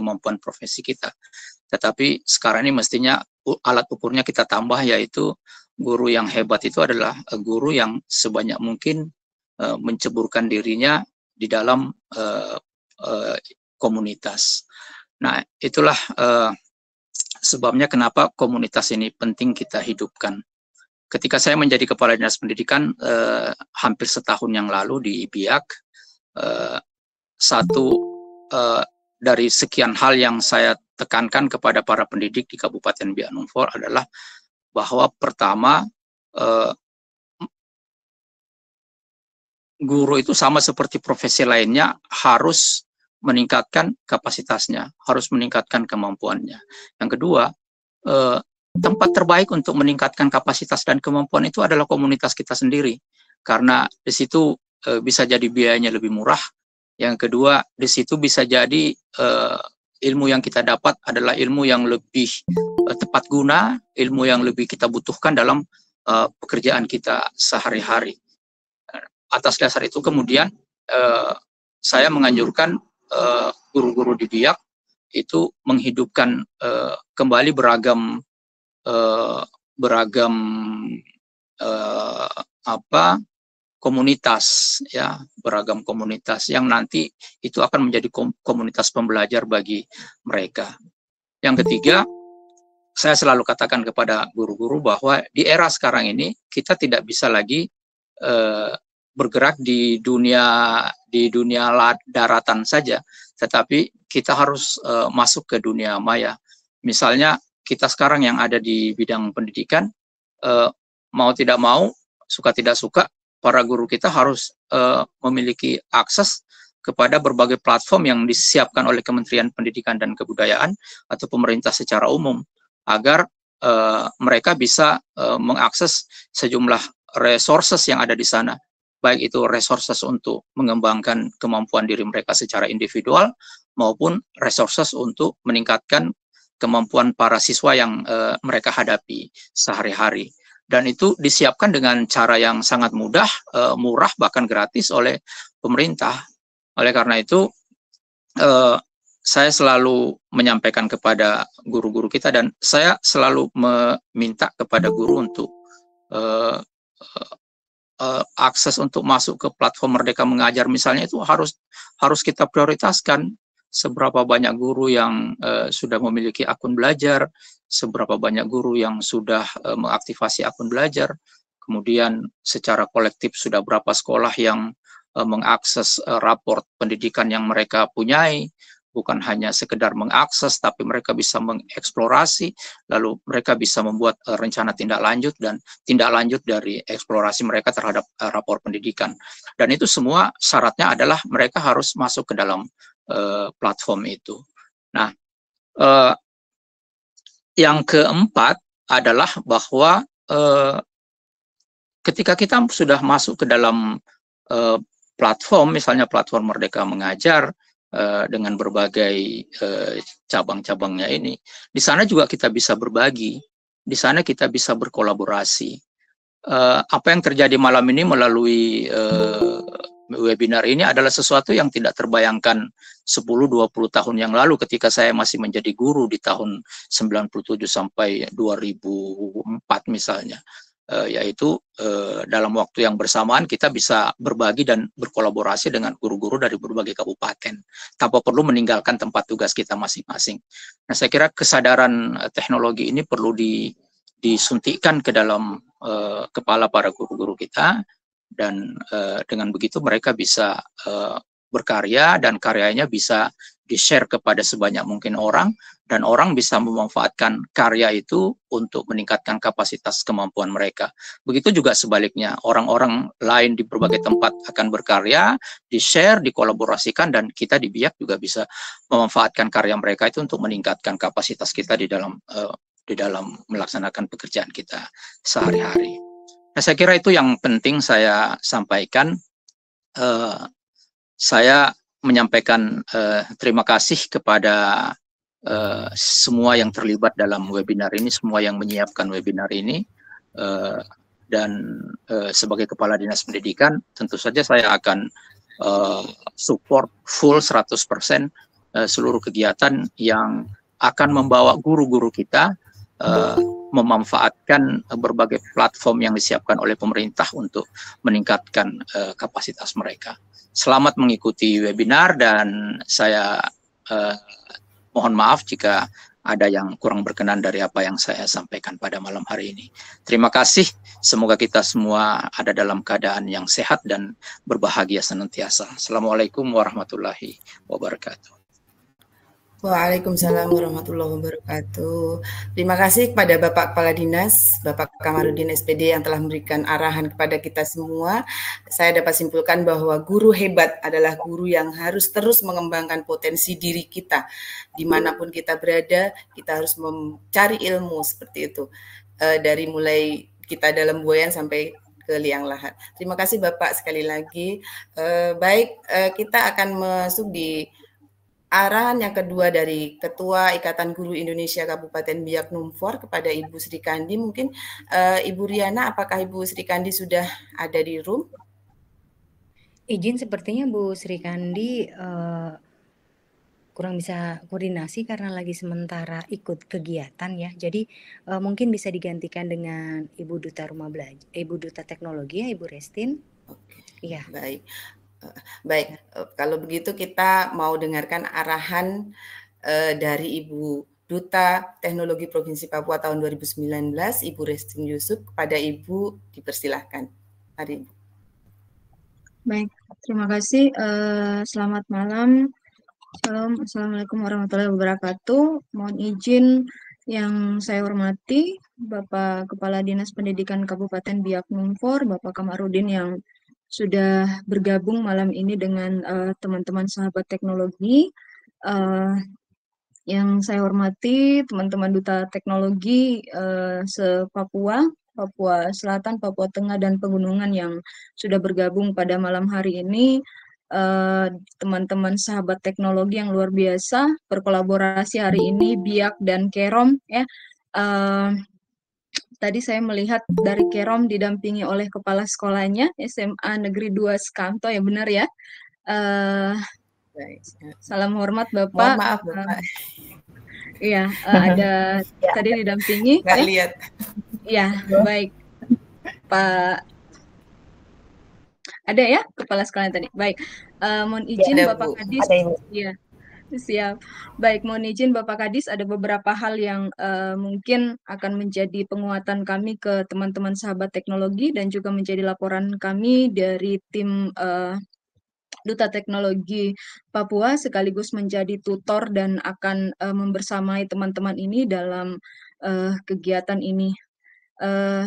kemampuan profesi kita. Tetapi sekarang ini mestinya alat ukurnya kita tambah, yaitu guru yang hebat itu adalah guru yang sebanyak mungkin menceburkan dirinya di dalam komunitas. Nah, itulah sebabnya kenapa komunitas ini penting kita hidupkan. Ketika saya menjadi Kepala Dinas Pendidikan hampir setahun yang lalu di BIAK, satu dari sekian hal yang saya tekankan kepada para pendidik di Kabupaten Biak Numfor adalah bahwa pertama, guru itu sama seperti profesi lainnya harus meningkatkan kapasitasnya, harus meningkatkan kemampuannya. Yang kedua, tempat terbaik untuk meningkatkan kapasitas dan kemampuan itu adalah komunitas kita sendiri, karena di situ bisa jadi biayanya lebih murah. Yang kedua, di situ bisa jadi ilmu yang kita dapat adalah ilmu yang lebih tepat guna, ilmu yang lebih kita butuhkan dalam pekerjaan kita sehari-hari. Atas dasar itu kemudian saya menganjurkan guru-guru di BIAK itu menghidupkan kembali beragam komunitas, ya, beragam komunitas yang nanti itu akan menjadi komunitas pembelajar bagi mereka. Yang ketiga, saya selalu katakan kepada guru-guru bahwa di era sekarang ini kita tidak bisa lagi bergerak di dunia daratan saja, tetapi kita harus masuk ke dunia maya. Misalnya kita sekarang yang ada di bidang pendidikan, mau tidak mau, suka tidak suka, para guru kita harus memiliki akses kepada berbagai platform yang disiapkan oleh Kementerian Pendidikan dan Kebudayaan atau pemerintah secara umum, agar mereka bisa mengakses sejumlah resources yang ada di sana, baik itu resources untuk mengembangkan kemampuan diri mereka secara individual maupun resources untuk meningkatkan kemampuan para siswa yang mereka hadapi sehari-hari. Dan itu disiapkan dengan cara yang sangat mudah, murah, bahkan gratis oleh pemerintah. Oleh karena itu, saya selalu menyampaikan kepada guru-guru kita, dan saya selalu meminta kepada guru untuk akses untuk masuk ke platform Merdeka Mengajar misalnya, itu harus kita prioritaskan. Seberapa banyak guru yang sudah memiliki akun belajar, seberapa banyak guru yang sudah mengaktifasi akun belajar, kemudian secara kolektif sudah berapa sekolah yang mengakses raport pendidikan yang mereka punyai, bukan hanya sekedar mengakses, tapi mereka bisa mengeksplorasi, lalu mereka bisa membuat rencana tindak lanjut dan tindak lanjut dari eksplorasi mereka terhadap rapor pendidikan. Dan itu semua syaratnya adalah mereka harus masuk ke dalam platform itu. Nah, yang keempat adalah bahwa ketika kita sudah masuk ke dalam platform, misalnya platform Merdeka Mengajar dengan berbagai cabang-cabangnya ini, di sana juga kita bisa berbagi, di sana kita bisa berkolaborasi. Apa yang terjadi malam ini melalui webinar ini adalah sesuatu yang tidak terbayangkan 10-20 tahun yang lalu ketika saya masih menjadi guru di tahun 97 sampai 2004 misalnya. Yaitu dalam waktu yang bersamaan kita bisa berbagi dan berkolaborasi dengan guru-guru dari berbagai kabupaten tanpa perlu meninggalkan tempat tugas kita masing-masing. Nah, saya kira kesadaran teknologi ini perlu disuntikkan ke dalam kepala para guru-guru kita, dan dengan begitu mereka bisa berkarya dan karyanya bisa di-share kepada sebanyak mungkin orang, dan orang bisa memanfaatkan karya itu untuk meningkatkan kapasitas kemampuan mereka. Begitu juga sebaliknya, orang-orang lain di berbagai tempat akan berkarya, di-share, dikolaborasikan, dan kita di BIAK juga bisa memanfaatkan karya mereka itu untuk meningkatkan kapasitas kita di dalam melaksanakan pekerjaan kita sehari-hari. Nah, saya kira itu yang penting saya sampaikan. Saya menyampaikan terima kasih kepada semua yang terlibat dalam webinar ini, semua yang menyiapkan webinar ini, dan sebagai Kepala Dinas Pendidikan tentu saja saya akan support full 100% seluruh kegiatan yang akan membawa guru-guru kita memanfaatkan berbagai platform yang disiapkan oleh pemerintah untuk meningkatkan kapasitas mereka. Selamat mengikuti webinar dan saya mohon maaf jika ada yang kurang berkenan dari apa yang saya sampaikan pada malam hari ini. Terima kasih, semoga kita semua ada dalam keadaan yang sehat dan berbahagia senantiasa. Assalamualaikum warahmatullahi wabarakatuh. Waalaikumsalam warahmatullahi wabarakatuh. Terima kasih kepada Bapak Kepala Dinas, Bapak Kamarudin SPD yang telah memberikan arahan kepada kita semua. Saya dapat simpulkan bahwa guru hebat adalah guru yang harus terus mengembangkan potensi diri kita. Dimanapun kita berada, kita harus mencari ilmu seperti itu. Dari mulai kita dalam buayan sampai ke liang lahat. Terima kasih Bapak sekali lagi. Kita akan masuk di arahan yang kedua dari Ketua Ikatan Guru Indonesia Kabupaten Biak Numfor kepada Ibu Sri Kandi. Mungkin Ibu Riana, apakah Ibu Sri Kandi sudah ada di room? Izin, sepertinya Bu Sri Kandi kurang bisa koordinasi karena lagi sementara ikut kegiatan ya. Jadi mungkin bisa digantikan dengan Ibu Duta Rumah Belajar, Ibu Duta Teknologi ya, Ibu Restin. Oke. Iya. Baik, kalau begitu kita mau dengarkan arahan dari Ibu Duta Teknologi Provinsi Papua tahun 2019, Ibu Restin Yusuf. Kepada Ibu dipersilahkan. Mari Ibu. Baik, terima kasih. Selamat malam. Shalom, Assalamualaikum warahmatullahi wabarakatuh. Mohon izin yang saya hormati Bapak Kepala Dinas Pendidikan Kabupaten Biak Numfor, Bapak Kamarudin yang sudah bergabung malam ini dengan teman-teman sahabat teknologi. Yang saya hormati teman-teman Duta Teknologi se-Papua, Papua Selatan, Papua Tengah, dan Pegunungan yang sudah bergabung pada malam hari ini. Teman-teman sahabat teknologi yang luar biasa berkolaborasi hari ini, Biak dan Kerom ya. Tadi saya melihat dari Kerom didampingi oleh kepala sekolahnya SMA Negeri 2 Skanto ya, benar ya. Salam hormat Bapak. Mohon maaf Bapak. Iya, ada tadi didampingi. Nggak lihat. Iya, baik Pak. Ada ya kepala sekolah tadi. Baik, mohon izin ya, Bapak Kadis. Iya, siap. Baik, mohon izin Bapak Kadis, ada beberapa hal yang mungkin akan menjadi penguatan kami ke teman-teman sahabat teknologi dan juga menjadi laporan kami dari tim Duta Teknologi Papua sekaligus menjadi tutor dan akan membersamai teman-teman ini dalam kegiatan ini.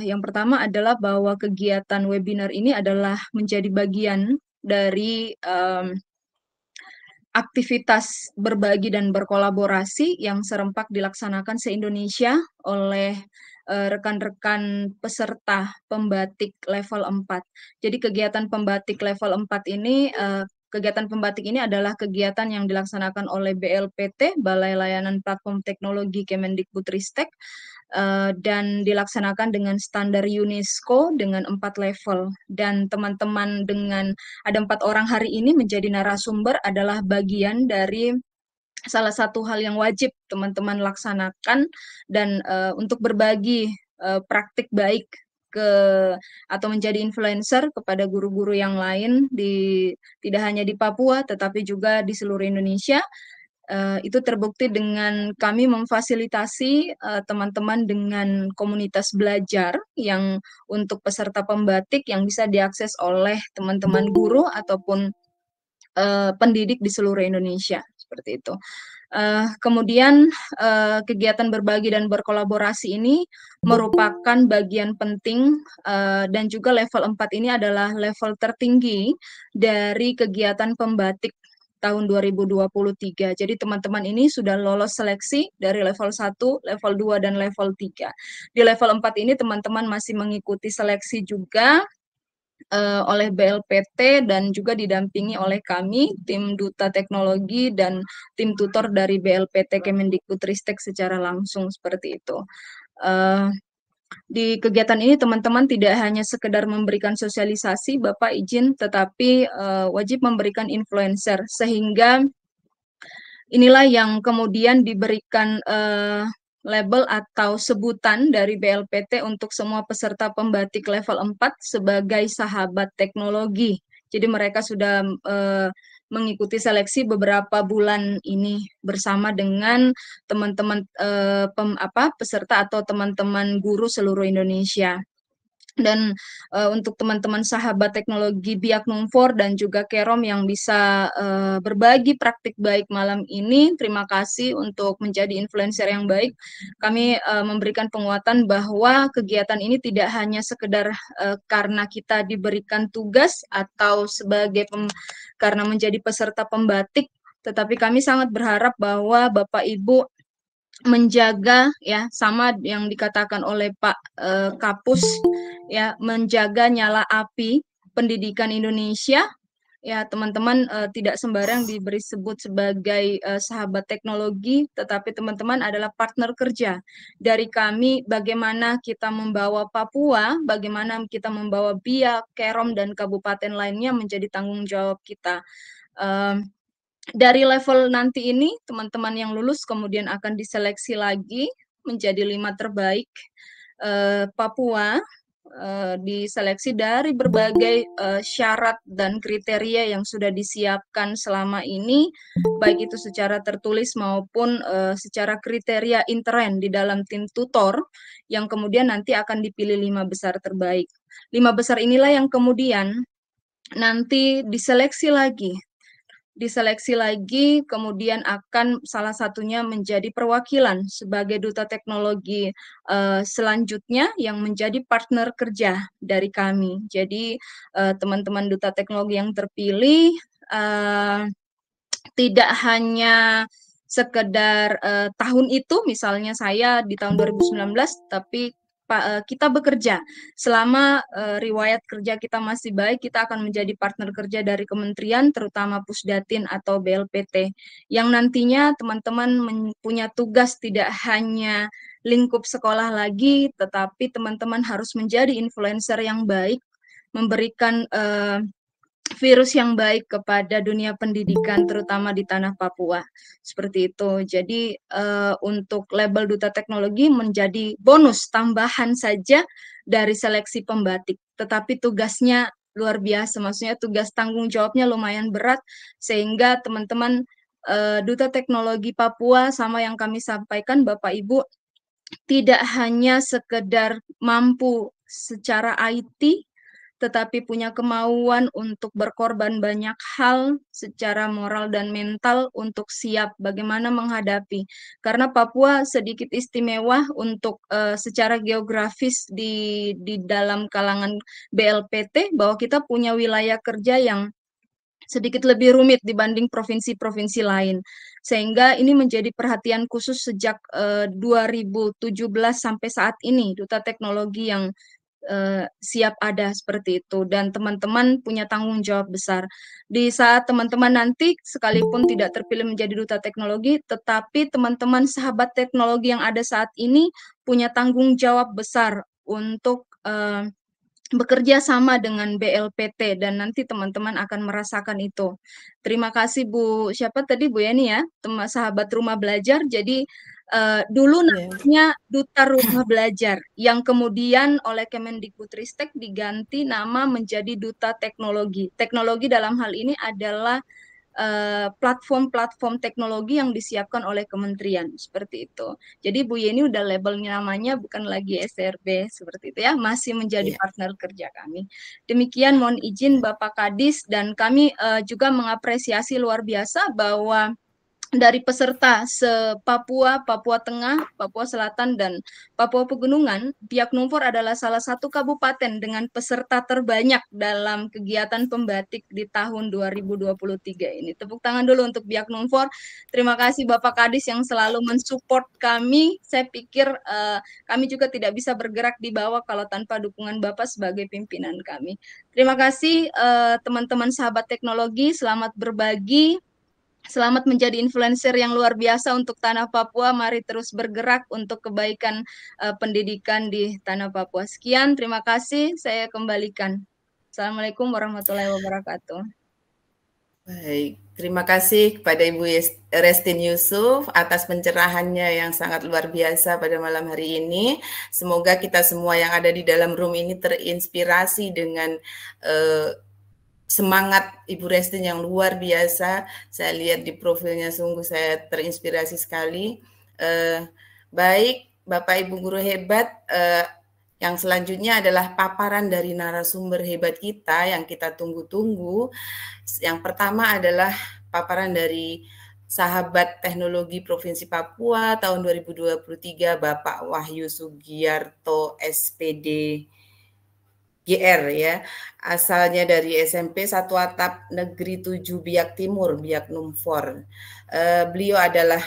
Yang pertama adalah bahwa kegiatan webinar ini adalah menjadi bagian dari aktivitas berbagi dan berkolaborasi yang serempak dilaksanakan se-Indonesia oleh rekan-rekan peserta pembatik level 4. Jadi kegiatan pembatik level 4 ini, kegiatan pembatik ini adalah kegiatan yang dilaksanakan oleh BLPT, Balai Layanan Platform Teknologi Kemendikbudristek, dan dilaksanakan dengan standar UNESCO dengan 4 level. Dan teman-teman dengan ada 4 orang hari ini menjadi narasumber adalah bagian dari salah satu hal yang wajib teman-teman laksanakan dan untuk berbagi praktik baik atau menjadi influencer kepada guru-guru yang lain tidak hanya di Papua tetapi juga di seluruh Indonesia. Itu terbukti dengan kami memfasilitasi teman-teman dengan komunitas belajar yang untuk peserta pembatik yang bisa diakses oleh teman-teman guru ataupun pendidik di seluruh Indonesia, seperti itu. Kemudian kegiatan berbagi dan berkolaborasi ini merupakan bagian penting dan juga level 4 ini adalah level tertinggi dari kegiatan pembatik tahun 2023. Jadi teman-teman ini sudah lolos seleksi dari level 1, level 2, dan level 3. Di level 4 ini teman-teman masih mengikuti seleksi juga oleh BLPT dan juga didampingi oleh kami, tim Duta Teknologi dan tim tutor dari BLPT Kemendikbudristek secara langsung seperti itu. Di kegiatan ini teman-teman tidak hanya sekedar memberikan sosialisasi, Bapak izin, tetapi wajib memberikan influencer sehingga inilah yang kemudian diberikan label atau sebutan dari BLPT untuk semua peserta pembatik level 4 sebagai sahabat teknologi. Jadi mereka sudah mengikuti seleksi beberapa bulan ini bersama dengan teman-teman peserta atau teman-teman guru seluruh Indonesia. Dan untuk teman-teman sahabat teknologi Biak Numfor dan juga Kerom yang bisa berbagi praktik baik malam ini, terima kasih untuk menjadi influencer yang baik. Kami memberikan penguatan bahwa kegiatan ini tidak hanya sekedar karena kita diberikan tugas atau sebagai karena menjadi peserta pembatik, tetapi kami sangat berharap bahwa Bapak Ibu menjaga ya sama yang dikatakan oleh Pak Kapus ya, menjaga nyala api pendidikan Indonesia ya teman-teman, tidak sembarang diberi sebut sebagai sahabat teknologi, tetapi teman-teman adalah partner kerja dari kami. Bagaimana kita membawa Papua, bagaimana kita membawa Biak, Kerom dan kabupaten lainnya menjadi tanggung jawab kita. Dari level nanti ini, teman-teman yang lulus kemudian akan diseleksi lagi menjadi 5 terbaik Papua, diseleksi dari berbagai syarat dan kriteria yang sudah disiapkan selama ini, baik itu secara tertulis maupun secara kriteria intern di dalam tim tutor, yang kemudian nanti akan dipilih 5 besar terbaik. 5 besar inilah yang kemudian nanti diseleksi lagi, kemudian akan salah satunya menjadi perwakilan sebagai duta teknologi selanjutnya yang menjadi partner kerja dari kami. Jadi teman-teman duta teknologi yang terpilih tidak hanya sekedar tahun itu, misalnya saya di tahun 2019, tapi kita bekerja selama riwayat kerja kita masih baik, kita akan menjadi partner kerja dari kementerian, terutama Pusdatin atau BLPT, yang nantinya teman-teman punya tugas tidak hanya lingkup sekolah lagi, tetapi teman-teman harus menjadi influencer yang baik, memberikan virus yang baik kepada dunia pendidikan terutama di tanah Papua. Seperti itu. Jadi untuk label duta teknologi menjadi bonus tambahan saja dari seleksi pembatik. Tetapi tugasnya luar biasa, maksudnya tugas tanggung jawabnya lumayan berat, sehingga teman-teman duta teknologi Papua sama yang kami sampaikan Bapak Ibu tidak hanya sekedar mampu secara IT, tetapi punya kemauan untuk berkorban banyak hal secara moral dan mental untuk siap bagaimana menghadapi. Karena Papua sedikit istimewa untuk secara geografis di dalam kalangan BLPT, bahwa kita punya wilayah kerja yang sedikit lebih rumit dibanding provinsi-provinsi lain. Sehingga ini menjadi perhatian khusus sejak 2017 sampai saat ini, duta teknologi yang siap ada seperti itu, dan teman-teman punya tanggung jawab besar. Di saat teman-teman nanti sekalipun tidak terpilih menjadi duta teknologi, tetapi teman-teman sahabat teknologi yang ada saat ini punya tanggung jawab besar untuk bekerja sama dengan BLPT, dan nanti teman-teman akan merasakan itu. Terima kasih Bu, siapa tadi Bu Yani ya, teman sahabat rumah belajar. Jadi dulu namanya Duta Rumah Belajar, yang kemudian oleh Kemendikbudristek diganti nama menjadi Duta Teknologi. Teknologi dalam hal ini adalah platform-platform teknologi yang disiapkan oleh kementerian, seperti itu. Jadi Bu Yeni udah labelnya namanya bukan lagi SRB, seperti itu ya, masih menjadi partner kerja kami. Demikian, mohon izin Bapak Kadis, dan kami juga mengapresiasi luar biasa bahwa dari peserta se-Papua, Papua Tengah, Papua Selatan, dan Papua Pegunungan, Biak Numfor adalah salah satu kabupaten dengan peserta terbanyak dalam kegiatan pembatik di tahun 2023 ini. Tepuk tangan dulu untuk Biak Numfor. Terima kasih Bapak Kadis yang selalu mensupport kami. Saya pikir kami juga tidak bisa bergerak di bawah kalau tanpa dukungan Bapak sebagai pimpinan kami. Terima kasih teman-teman sahabat teknologi, selamat berbagi. Selamat menjadi influencer yang luar biasa untuk tanah Papua. Mari terus bergerak untuk kebaikan pendidikan di tanah Papua. Sekian, terima kasih. Saya kembalikan. Assalamualaikum warahmatullahi wabarakatuh. Baik, terima kasih kepada Ibu Restin Yusuf atas pencerahannya yang sangat luar biasa pada malam hari ini. Semoga kita semua yang ada di dalam room ini terinspirasi dengan semangat Ibu Restin yang luar biasa. Saya lihat di profilnya sungguh saya terinspirasi sekali. Baik, Bapak Ibu guru hebat, yang selanjutnya adalah paparan dari narasumber hebat kita yang kita tunggu-tunggu. Yang pertama adalah paparan dari Sahabat Teknologi Provinsi Papua tahun 2023, Bapak Wahyu Sugiarto SPD GR ya, asalnya dari SMP 1 Atap Negeri 7 Biak Timur, Biak Numfor. Beliau adalah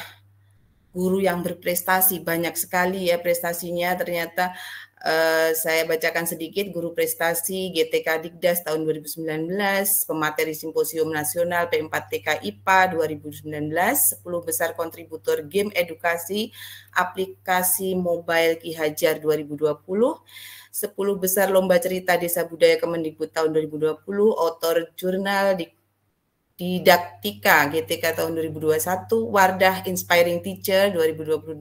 guru yang berprestasi, banyak sekali ya prestasinya. Ternyata saya bacakan sedikit: guru prestasi GTK Dikdas tahun 2019, pemateri Simposium Nasional P4TK IPA 2019, 10 besar kontributor game edukasi aplikasi mobile Ki Hajar 2020, 10 besar lomba cerita Desa Budaya Kemendikbud tahun 2020, author jurnal Didaktika GTK tahun 2021, Wardah Inspiring Teacher 2022,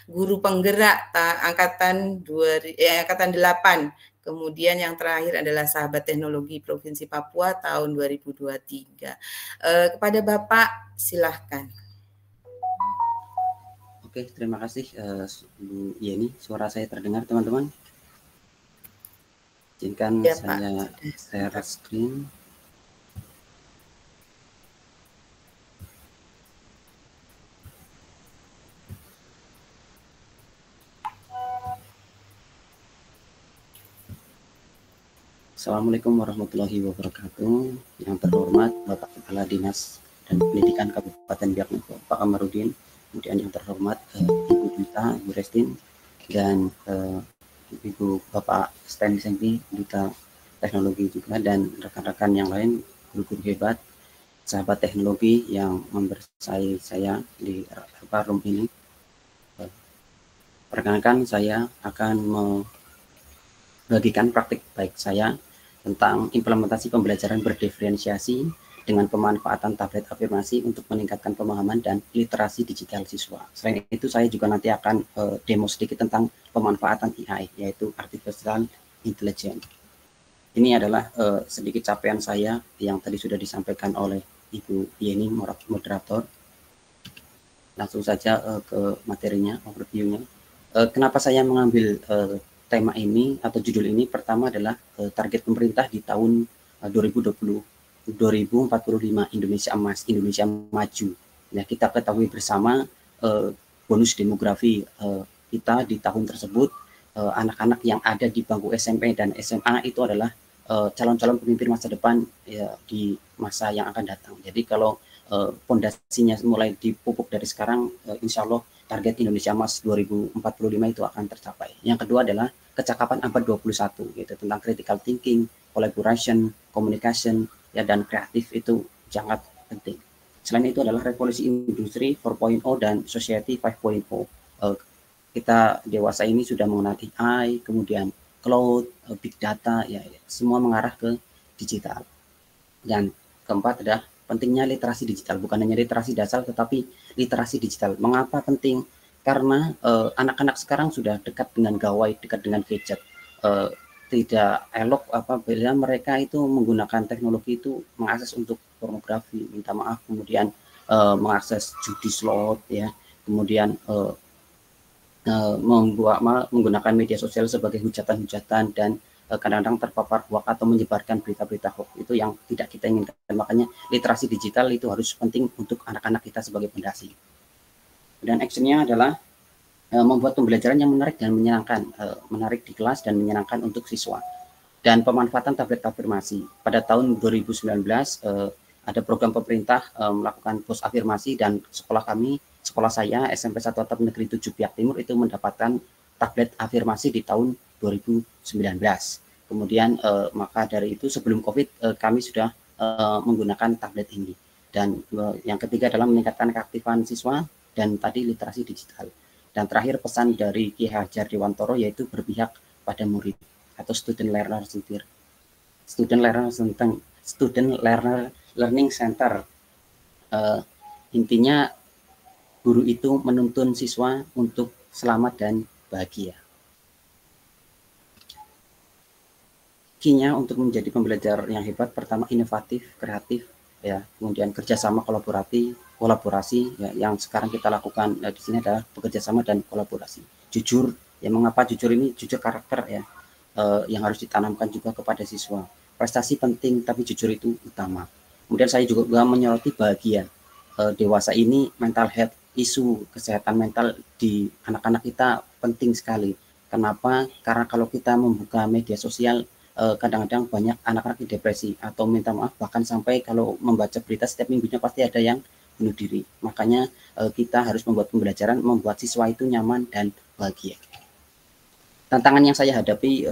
guru penggerak angkatan 8. Kemudian yang terakhir adalah Sahabat Teknologi Provinsi Papua tahun 2023. Kepada Bapak, silahkan. Oke, terima kasih Bu Yeni. Suara saya terdengar, teman-teman? Izinkan ya, saya share screen. Assalamualaikum warahmatullahi wabarakatuh. Yang terhormat Bapak Kepala Dinas dan Pendidikan Kabupaten Biak Numfor, Pak Kamarudin. Kemudian yang terhormat Ibu Duta, Ibu Restin, dan Ibu Bapak Stan SMP, Duta Teknologi juga, dan rekan-rekan yang lain, guru-guru hebat, sahabat teknologi yang membersamai saya di room ini. Perkenalkan, saya akan membagikan praktik baik saya tentang implementasi pembelajaran berdiferensiasi dengan pemanfaatan tablet afirmasi untuk meningkatkan pemahaman dan literasi digital siswa. Selain itu, saya juga nanti akan demo sedikit tentang pemanfaatan AI, yaitu Artificial Intelligence. Ini adalah sedikit capaian saya yang tadi sudah disampaikan oleh Ibu Yeni, moderator. Langsung saja ke materinya, overview-nya. Kenapa saya mengambil tema ini atau judul ini? Pertama adalah target pemerintah di tahun 2045 Indonesia Emas, Indonesia Maju. Nah, kita ketahui bersama bonus demografi kita di tahun tersebut, anak-anak yang ada di bangku SMP dan SMA itu adalah calon-calon pemimpin masa depan ya, di masa yang akan datang. Jadi kalau fondasinya mulai dipupuk dari sekarang, insya Allah target Indonesia Emas 2045 itu akan tercapai. Yang kedua adalah kecakapan abad 21 gitu, tentang critical thinking, collaboration, communication ya, dan kreatif itu sangat penting. Selain itu adalah revolusi industri 4.0 dan society 5.0. Kita dewasa ini sudah mengenal AI, kemudian cloud, big data ya, semua mengarah ke digital. Dan keempat adalah pentingnya literasi digital, bukan hanya literasi dasar tetapi literasi digital. Mengapa penting? Karena anak-anak sekarang sudah dekat dengan gawai, dekat dengan gadget. Tidak elok apabila mereka itu menggunakan teknologi itu mengakses untuk pornografi, minta maaf, kemudian mengakses judi slot ya, kemudian menggunakan media sosial sebagai hujatan-hujatan dan kadang-kadang terpapar hoax atau menyebarkan berita-berita hoax. Itu yang tidak kita inginkan. Makanya literasi digital itu harus penting untuk anak-anak kita sebagai fondasi. Dan actionnya adalah membuat pembelajaran yang menarik dan menyenangkan, menarik di kelas dan menyenangkan untuk siswa. Dan pemanfaatan tablet afirmasi. Pada tahun 2019 ada program pemerintah melakukan pos afirmasi, dan sekolah saya SMP 1 Atap Negeri 7 Biak Timur itu mendapatkan tablet afirmasi di tahun 2019. Kemudian maka dari itu sebelum COVID kami sudah menggunakan tablet ini. Dan yang ketiga adalah meningkatkan keaktifan siswa dan tadi literasi digital. Dan terakhir pesan dari Ki Hajar Dewantoro yaitu berpihak pada murid atau student learner learning center. Intinya guru itu menuntun siswa untuk selamat dan bahagia. Key-nya untuk menjadi pembelajar yang hebat, pertama inovatif, kreatif, ya, kemudian kerjasama, kolaborasi, ya, yang sekarang kita lakukan di sini adalah bekerjasama dan kolaborasi. Jujur, ya, mengapa jujur ini? Jujur karakter, ya, yang harus ditanamkan juga kepada siswa. Prestasi penting, tapi jujur itu utama. Kemudian saya juga menyoroti bahagia. Dewasa ini mental health, isu kesehatan mental di anak-anak kita penting sekali. Kenapa? Karena kalau kita membuka media sosial, kadang-kadang banyak anak-anak yang depresi atau minta maaf, bahkan sampai kalau membaca berita setiap minggunya pasti ada yang bunuh diri. Makanya kita harus membuat pembelajaran, membuat siswa itu nyaman dan bahagia. Tantangan yang saya hadapi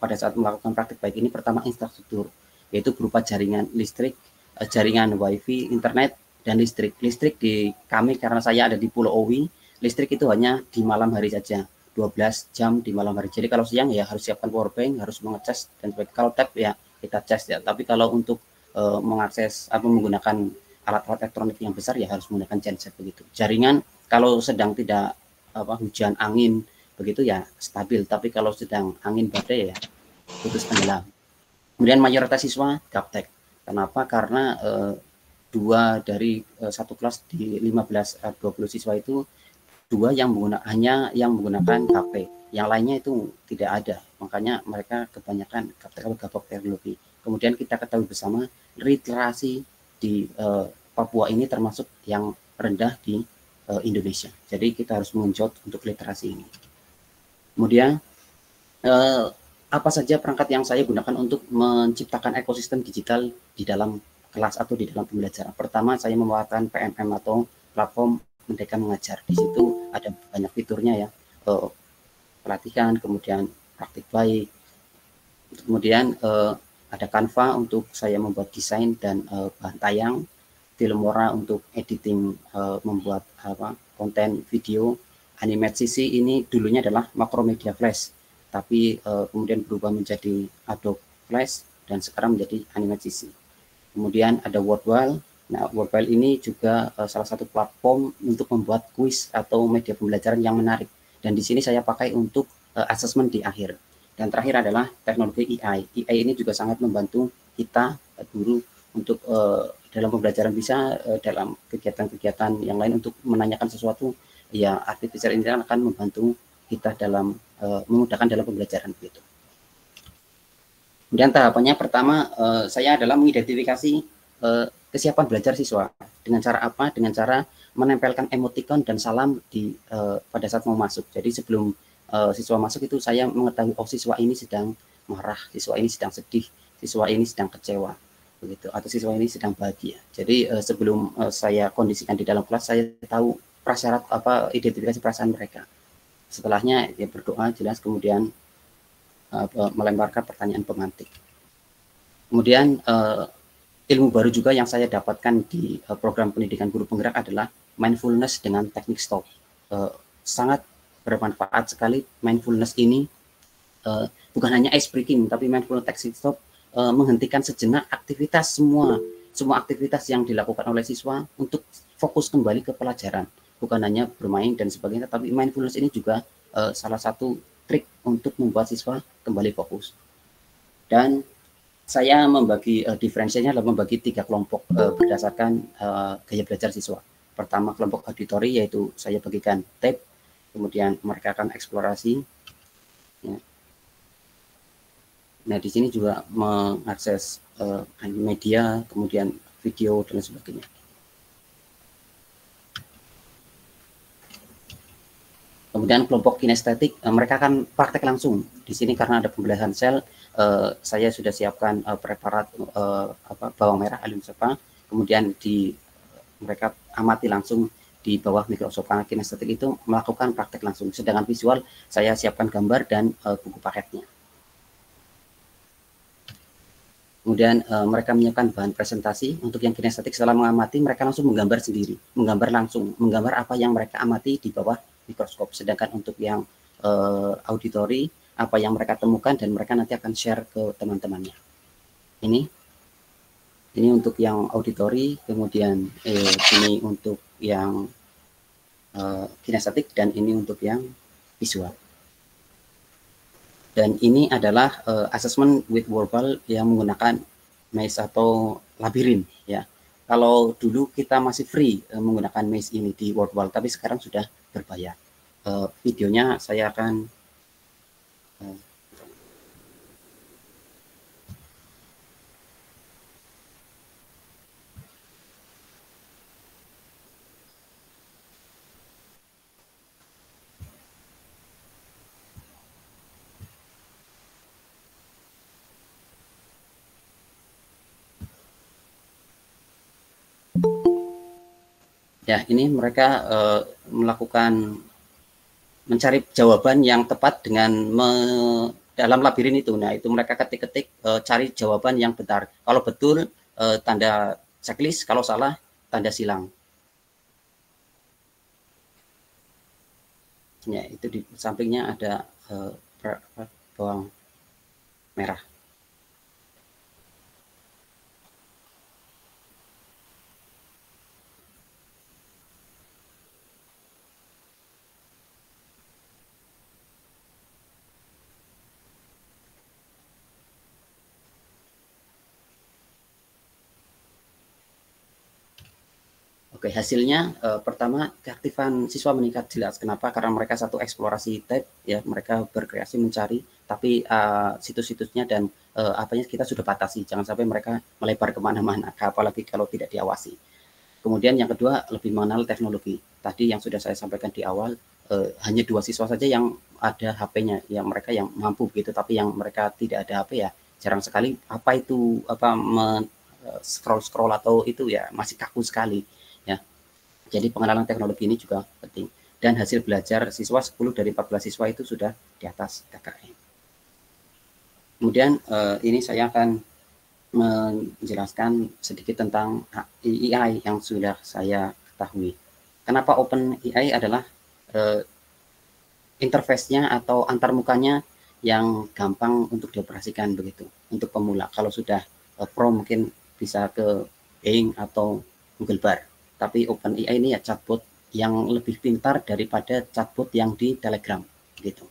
pada saat melakukan praktik baik ini, pertama infrastruktur, yaitu berupa jaringan listrik, jaringan wifi, internet, dan listrik. Listrik di kami, karena saya ada di Pulau Owi, listrik itu hanya di malam hari saja, 12 jam di malam hari. Jadi kalau siang ya harus siapkan power bank, harus mengecas dan sebagainya. Kalau tap ya kita cas ya. Tapi kalau untuk mengakses atau menggunakan alat-alat elektronik yang besar ya harus menggunakan genset begitu. Jaringan kalau sedang tidak hujan angin begitu ya stabil. Tapi kalau sedang angin badai ya putus tenggelam. Kemudian mayoritas siswa gaptek. Kenapa? Karena 2 dari 1 kelas di 15-20 siswa itu 2 yang hanya yang menggunakan HP, yang lainnya itu tidak ada. Makanya mereka kebanyakan gaptek teknologi. Kemudian kita ketahui bersama literasi di Papua ini termasuk yang rendah di Indonesia. Jadi kita harus mengenjot untuk literasi ini. Kemudian apa saja perangkat yang saya gunakan untuk menciptakan ekosistem digital di dalam kelas atau di dalam pembelajaran. Pertama, saya memanfaatkan PMM atau platform Merdeka Mengajar. Di situ ada banyak fiturnya ya, pelatihan, kemudian praktik baik, kemudian ada Canva untuk saya membuat desain dan bahan tayang, Filmora untuk editing, membuat konten video, Animate.cc ini dulunya adalah Macromedia Flash, tapi kemudian berubah menjadi Adobe Flash dan sekarang menjadi Animate.cc. Kemudian ada Wordwall. Nah, Wordwall ini juga salah satu platform untuk membuat kuis atau media pembelajaran yang menarik. Dan di sini saya pakai untuk assessment di akhir. Dan terakhir adalah teknologi AI. AI ini juga sangat membantu kita guru untuk dalam pembelajaran, bisa dalam kegiatan-kegiatan yang lain untuk menanyakan sesuatu. Ya, artificial intelligence akan membantu kita dalam memudahkan dalam pembelajaran begitu. Kemudian tahapannya pertama saya adalah mengidentifikasi kesiapan belajar siswa. Dengan cara apa? Dengan cara menempelkan emoticon dan salam di pada saat mau masuk. Jadi sebelum siswa masuk itu saya mengetahui, oh siswa ini sedang marah, siswa ini sedang sedih, siswa ini sedang kecewa, begitu, atau siswa ini sedang bahagia. Jadi sebelum saya kondisikan di dalam kelas, saya tahu prasyarat identifikasi perasaan mereka. Setelahnya ya berdoa jelas, kemudian melemparkan pertanyaan pemantik. Kemudian ilmu baru juga yang saya dapatkan di program pendidikan guru penggerak adalah mindfulness dengan teknik stop. Sangat bermanfaat sekali mindfulness ini, bukan hanya ice breaking, tapi mindfulness teknik stop menghentikan sejenak aktivitas, semua aktivitas yang dilakukan oleh siswa untuk fokus kembali ke pelajaran, bukan hanya bermain dan sebagainya, tapi mindfulness ini juga salah satu trik untuk membuat siswa kembali fokus. Dan saya membagi diferensianya adalah membagi 3 kelompok berdasarkan gaya belajar siswa. Pertama, kelompok auditori, yaitu saya bagikan tape, kemudian mereka akan eksplorasi. Ya. Nah, di sini juga mengakses media, kemudian video dan sebagainya. Kemudian kelompok kinestetik, mereka akan praktek langsung. Di sini karena ada pembelajaran sel, saya sudah siapkan preparat bawang merah alinsepa, kemudian mereka amati langsung di bawah mikroskop. Karena kinestetik itu melakukan praktek langsung. Sedangkan visual, saya siapkan gambar dan buku paketnya. Kemudian mereka menyiapkan bahan presentasi. Untuk yang kinestetik, setelah mengamati, mereka langsung menggambar sendiri, menggambar apa yang mereka amati di bawah mikroskop. Sedangkan untuk yang auditori, apa yang mereka temukan dan mereka nanti akan share ke teman-temannya. Ini. Ini untuk yang auditori, kemudian ini untuk yang kinestetik, dan ini untuk yang visual. Dan ini adalah assessment with verbal yang menggunakan maze atau labirin ya. Kalau dulu kita masih free menggunakan maze ini di verbal, tapi sekarang sudah berbayar. Videonya saya akan ya, ini mereka melakukan mencari jawaban yang tepat dengan dalam labirin itu. Nah, itu mereka ketik-ketik cari jawaban yang benar. Kalau betul tanda checklist, kalau salah tanda silang. Ya, itu di sampingnya ada bawang merah. Oke, hasilnya pertama keaktifan siswa meningkat jelas. Kenapa? Karena mereka satu eksplorasi tab ya, mereka berkreasi mencari, tapi situs-situsnya dan apanya kita sudah batasi. Jangan sampai mereka melebar kemana-mana, apalagi kalau tidak diawasi. Kemudian yang kedua lebih mengenal teknologi. Tadi yang sudah saya sampaikan di awal, hanya 2 siswa saja yang ada HP-nya, yang mereka yang mampu gitu, tapi yang mereka tidak ada HP ya jarang sekali. Apa itu scroll atau itu ya masih kaku sekali. Jadi pengenalan teknologi ini juga penting. Dan hasil belajar siswa 10 dari 14 siswa itu sudah di atas KKM. Kemudian ini saya akan menjelaskan sedikit tentang AI yang sudah saya ketahui. Kenapa OpenAI adalah interface-nya atau antarmukanya yang gampang untuk dioperasikan begitu untuk pemula. Kalau sudah pro mungkin bisa ke Bing atau Google Bar. Tapi OpenAI ini ya chatbot yang lebih pintar daripada chatbot yang di Telegram gitu.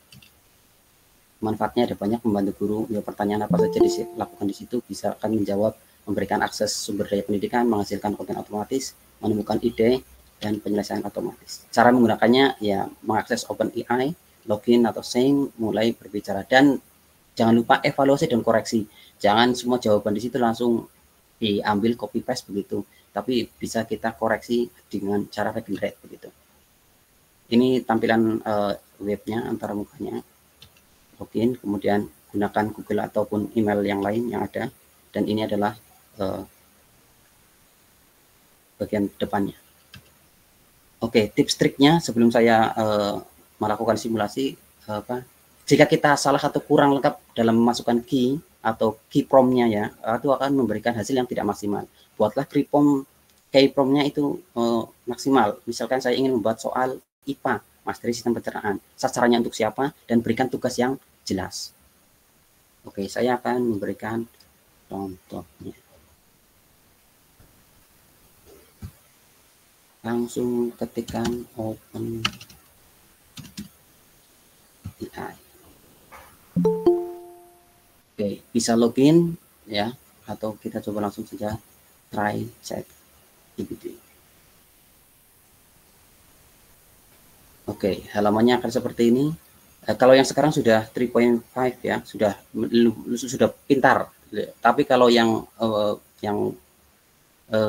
Manfaatnya ada banyak, membantu guru, ya pertanyaan apa saja dilakukan di situ bisa akan menjawab, memberikan akses sumber daya pendidikan, menghasilkan konten otomatis, menemukan ide dan penyelesaian otomatis. Cara menggunakannya ya mengakses OpenAI, login atau sign, mulai berbicara, dan jangan lupa evaluasi dan koreksi. Jangan semua jawaban di situ langsung diambil copy paste begitu, tapi bisa kita koreksi dengan cara regenerate begitu. Ini tampilan webnya, antara mukanya, login, kemudian gunakan Google ataupun email yang lain yang ada, dan ini adalah bagian depannya. Oke, tips triknya sebelum saya melakukan simulasi, jika kita salah atau kurang lengkap dalam memasukkan key atau key prompt-nya ya, itu akan memberikan hasil yang tidak maksimal. Buatlah key prompt-nya itu maksimal. Misalkan saya ingin membuat soal IPA, materi sistem pencernaan, sasarannya untuk siapa, dan berikan tugas yang jelas. Oke, saya akan memberikan contohnya. Langsung ketikkan OpenAI. Oke, bisa login ya, atau kita coba langsung saja try ChatGPT. Oke, halamannya akan seperti ini. Kalau yang sekarang sudah 3.5 ya, sudah pintar. Tapi kalau yang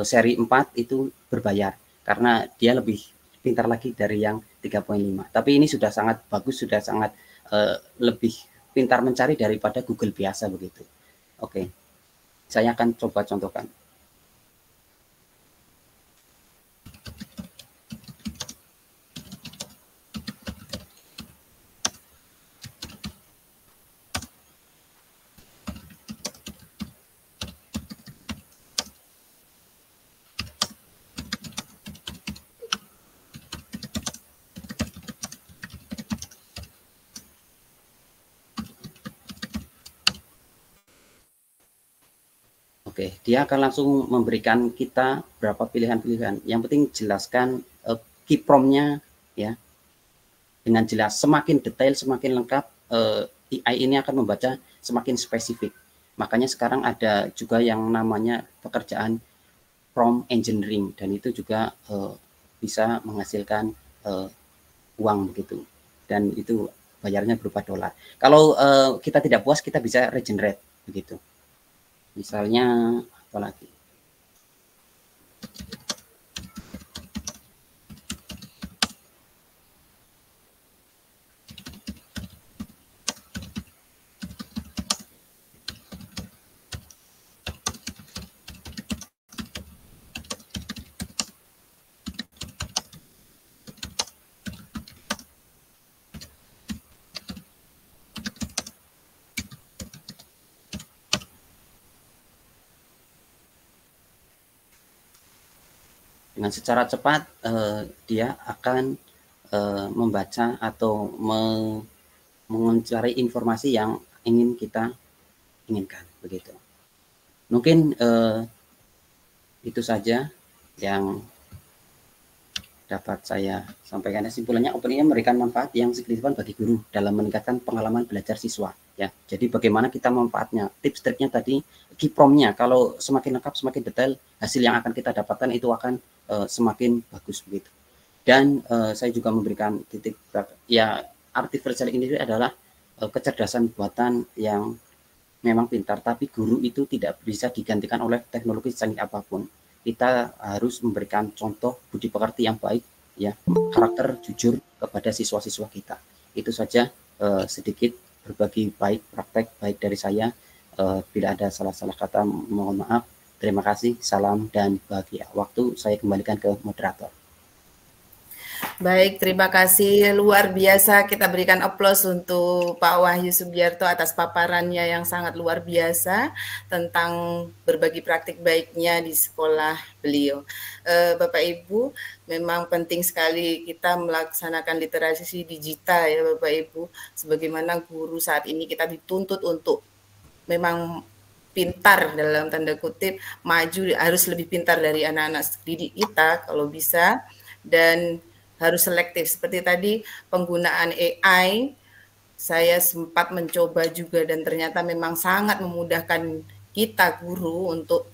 seri 4 itu berbayar karena dia lebih pintar lagi dari yang 3.5. Tapi ini sudah sangat bagus, sudah sangat lebih pintar mencari daripada Google biasa begitu. Oke, saya akan coba contohkan. Oke, dia akan langsung memberikan kita berapa pilihan-pilihan. Yang penting jelaskan key prompt-nya ya dengan jelas. Semakin detail, semakin lengkap, AI ini akan membaca semakin spesifik. Makanya sekarang ada juga yang namanya pekerjaan prompt engineering, dan itu juga bisa menghasilkan uang begitu. Dan itu bayarnya berupa dolar. Kalau kita tidak puas, kita bisa regenerate begitu. Misalnya apa lagi? Dengan secara cepat dia akan membaca atau mencari informasi yang ingin kita inginkan begitu. Mungkin itu saja yang dapat saya sampaikan. Kesimpulannya, Open AI memberikan manfaat yang signifikan bagi guru dalam meningkatkan pengalaman belajar siswa ya. Jadi bagaimana kita manfaatnya, tips triknya tadi, key prompt-nya kalau semakin lengkap, semakin detail, hasil yang akan kita dapatkan itu akan semakin bagus begitu. Dan saya juga memberikan titik ya, artificial intelligence adalah kecerdasan buatan yang memang pintar, tapi guru itu tidak bisa digantikan oleh teknologi secanggih apapun. Kita harus memberikan contoh budi pekerti yang baik ya, karakter jujur kepada siswa-siswa kita. Itu saja sedikit berbagi baik, praktek baik dari saya. Bila ada salah-salah kata mohon maaf. Terima kasih, salam dan bahagia. Waktu saya kembalikan ke moderator. Baik, terima kasih. Luar biasa, kita berikan aplaus untuk Pak Wahyu Subiarto atas paparannya yang sangat luar biasa tentang berbagi praktik baiknya di sekolah beliau. Bapak Ibu, memang penting sekali kita melaksanakan literasi digital ya Bapak Ibu. Sebagaimana guru saat ini kita dituntut untuk memang pintar dalam tanda kutip, maju, harus lebih pintar dari anak-anak didik kita kalau bisa, dan harus selektif. Seperti tadi penggunaan AI, saya sempat mencoba juga dan ternyata memang sangat memudahkan kita guru untuk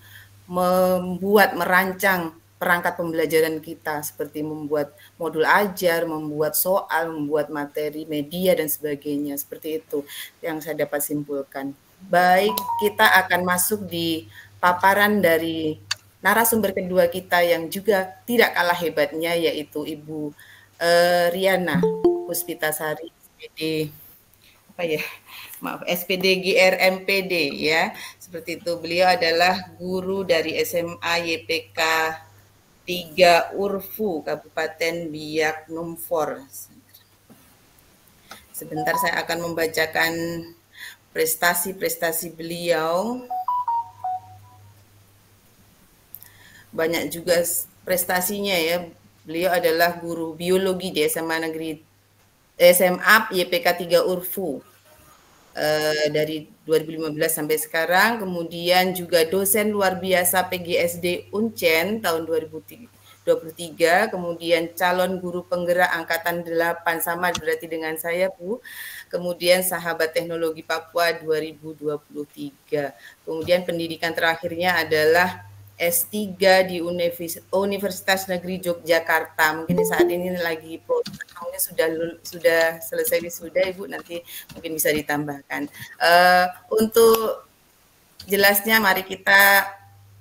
merancang perangkat pembelajaran kita, seperti membuat modul ajar, membuat soal, membuat materi media dan sebagainya. Seperti itu yang saya dapat simpulkan. Baik, kita akan masuk di paparan dari narasumber kedua kita yang juga tidak kalah hebatnya, yaitu Ibu Riana Puspitasari, SPD SPD GRMPD ya. Seperti itu, beliau adalah guru dari SMA YPK 3 Urfu Kabupaten Biak Numfor. Sebentar saya akan membacakan prestasi-prestasi beliau. Banyak juga prestasinya ya. Beliau adalah guru biologi di SMA YPK 3 Urfu dari 2015 sampai sekarang. Kemudian juga dosen luar biasa PGSD Uncen tahun 2023. Kemudian calon guru penggerak angkatan 8, sama berarti dengan saya Bu. Kemudian sahabat teknologi Papua 2023. Kemudian pendidikan terakhirnya adalah S3 di Universitas Negeri Yogyakarta. Mungkin saat ini lagi programnya sudah selesai wisuda, Ibu, nanti mungkin bisa ditambahkan. Untuk jelasnya mari kita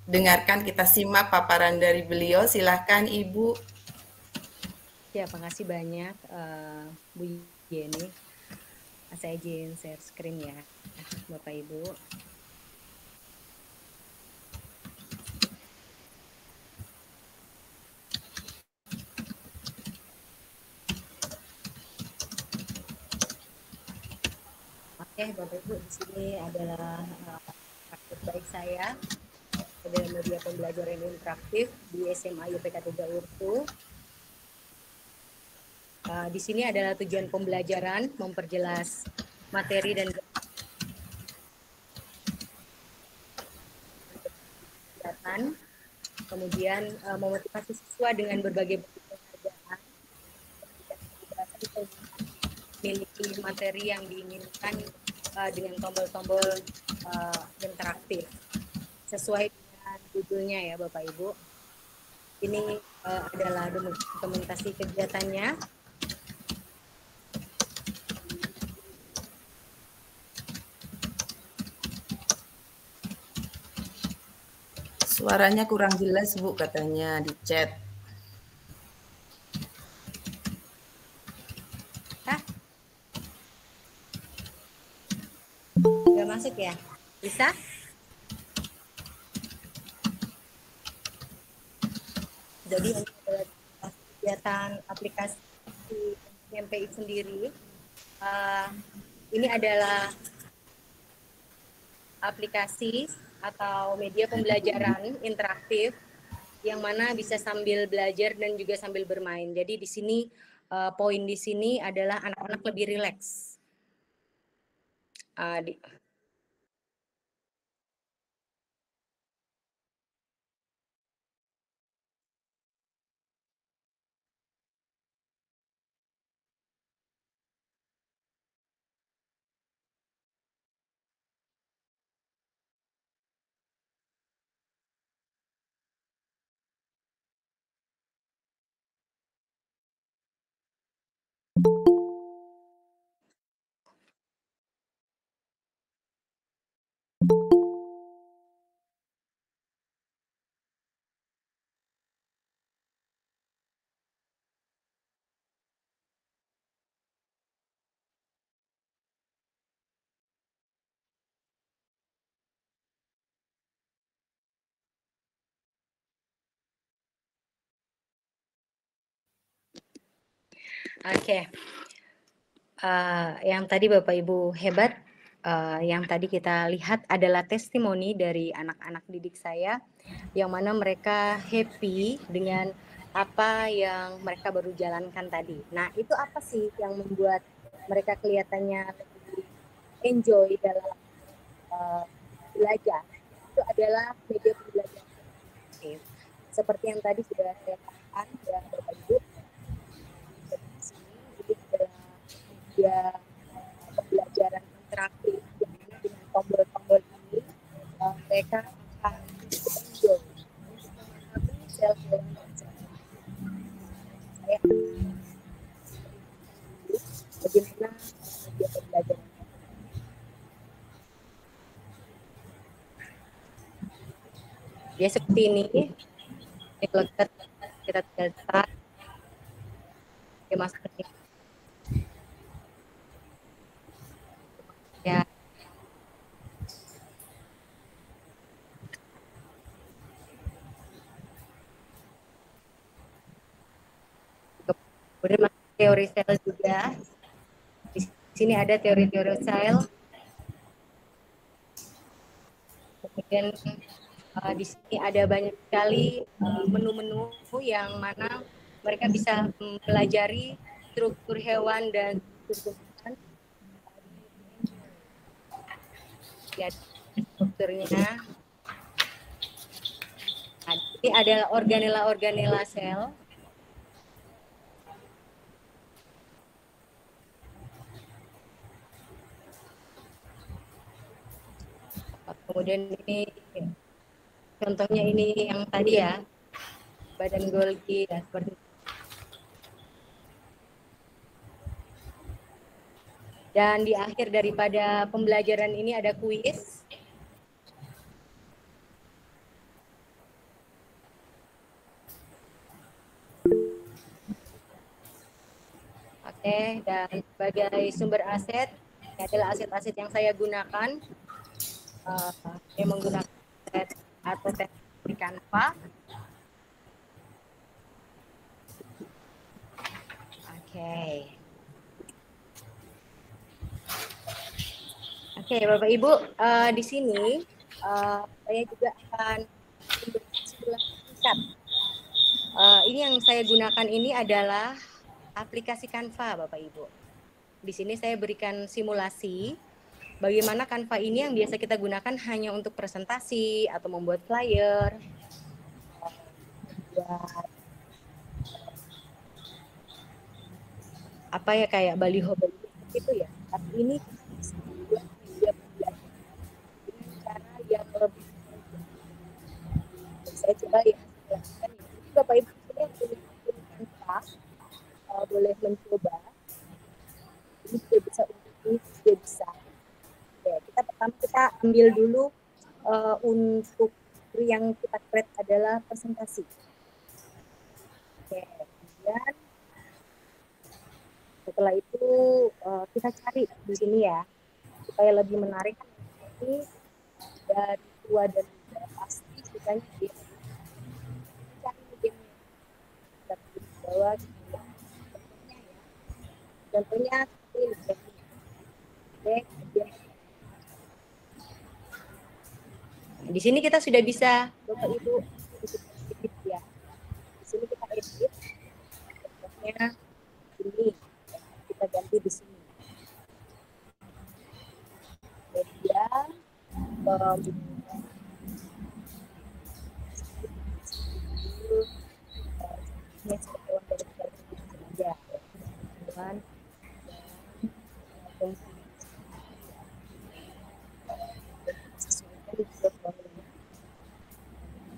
dengarkan, kita simak paparan dari beliau. Silahkan Ibu. Ya, makasih banyak Bu Yeni. Saya izin share screen ya, Bapak Ibu. Oke, Bapak Ibu, di sini adalah praktik baik saya dalam media pembelajaran interaktif di SMA YPK 3 Urfu. Di sini adalah tujuan pembelajaran, memperjelas materi dan kemudian memotivasi siswa dengan berbagai penghargaan, memiliki materi yang diinginkan dengan tombol-tombol interaktif sesuai dengan judulnya ya Bapak Ibu. Ini adalah dokumentasi kegiatannya. Suaranya kurang jelas Bu katanya di chat. Hah? Nggak masuk ya? Bisa? Jadi ini adalah kegiatan aplikasi MPI sendiri. Ini adalah aplikasi atau media pembelajaran interaktif yang mana bisa sambil belajar dan juga sambil bermain. Jadi di sini poin di sini adalah anak-anak lebih rileks. Oke. Yang tadi Bapak Ibu hebat, yang tadi kita lihat adalah testimoni dari anak-anak didik saya, yang mana mereka happy dengan apa yang mereka baru jalankan tadi. Nah, itu apa sih yang membuat mereka kelihatannya lebih enjoy dalam belajar? Itu adalah media pembelajaran. Seperti yang tadi sudah saya katakan, ya Bapak Ibu, ya pembelajaran interaktif dengan tombol-tombol ini mereka akan enjoy self learning. Saya bagaimana media pembelajaran. Dia seperti ini. Kalau kita tinggal start, dia masuk ke ya. Kemudian masuk teori sel juga. Di sini ada teori-teori sel. Kemudian di sini ada banyak sekali menu-menu yang mana mereka bisa mempelajari struktur hewan dan tumbuhan. Lihat strukturnya. Nah, ini adalah organela-organela sel. Kemudian ini contohnya ini yang tadi ya, badan Golgi ya, seperti itu. Dan di akhir daripada pembelajaran ini ada kuis. Oke, dan sebagai sumber aset, ini adalah aset-aset yang saya gunakan. Saya menggunakan aset atau teknik Canva. Oke, Bapak Ibu, di sini saya juga akan simulasi singkat. Ini yang saya gunakan ini adalah aplikasi Canva, Bapak Ibu. Di sini saya berikan simulasi bagaimana Canva ini yang biasa kita gunakan hanya untuk presentasi atau membuat flyer. buat apa ya, kayak baliho-baliho seperti itu ya. Tapi ini kita bisa buat media pembelajaran dengan cara yang lebih mudah. Saya coba ya, lakukan ya. Jadi Bapak Ibu yang punya akun Canva boleh mencoba. Ini juga bisa, ini juga bisa. Ya, pertama kita ambil dulu untuk yang kita create adalah presentasi. Oke, kemudian setelah itu kita cari di sini ya, supaya lebih menarik. Ini dari tua dan muda pasti sukanya game. Cari gamenya, kita pilih di bawah, contohnya ya, contohnya seperti ini gamenya. Oke, kemudian di sini kita sudah bisa, Bapak Ibu, edit ya. Di sini kita edit, contohnya ini kita ganti di sini. Media, ini seperti yang dari aja, dan sesuaikan juga formulanya.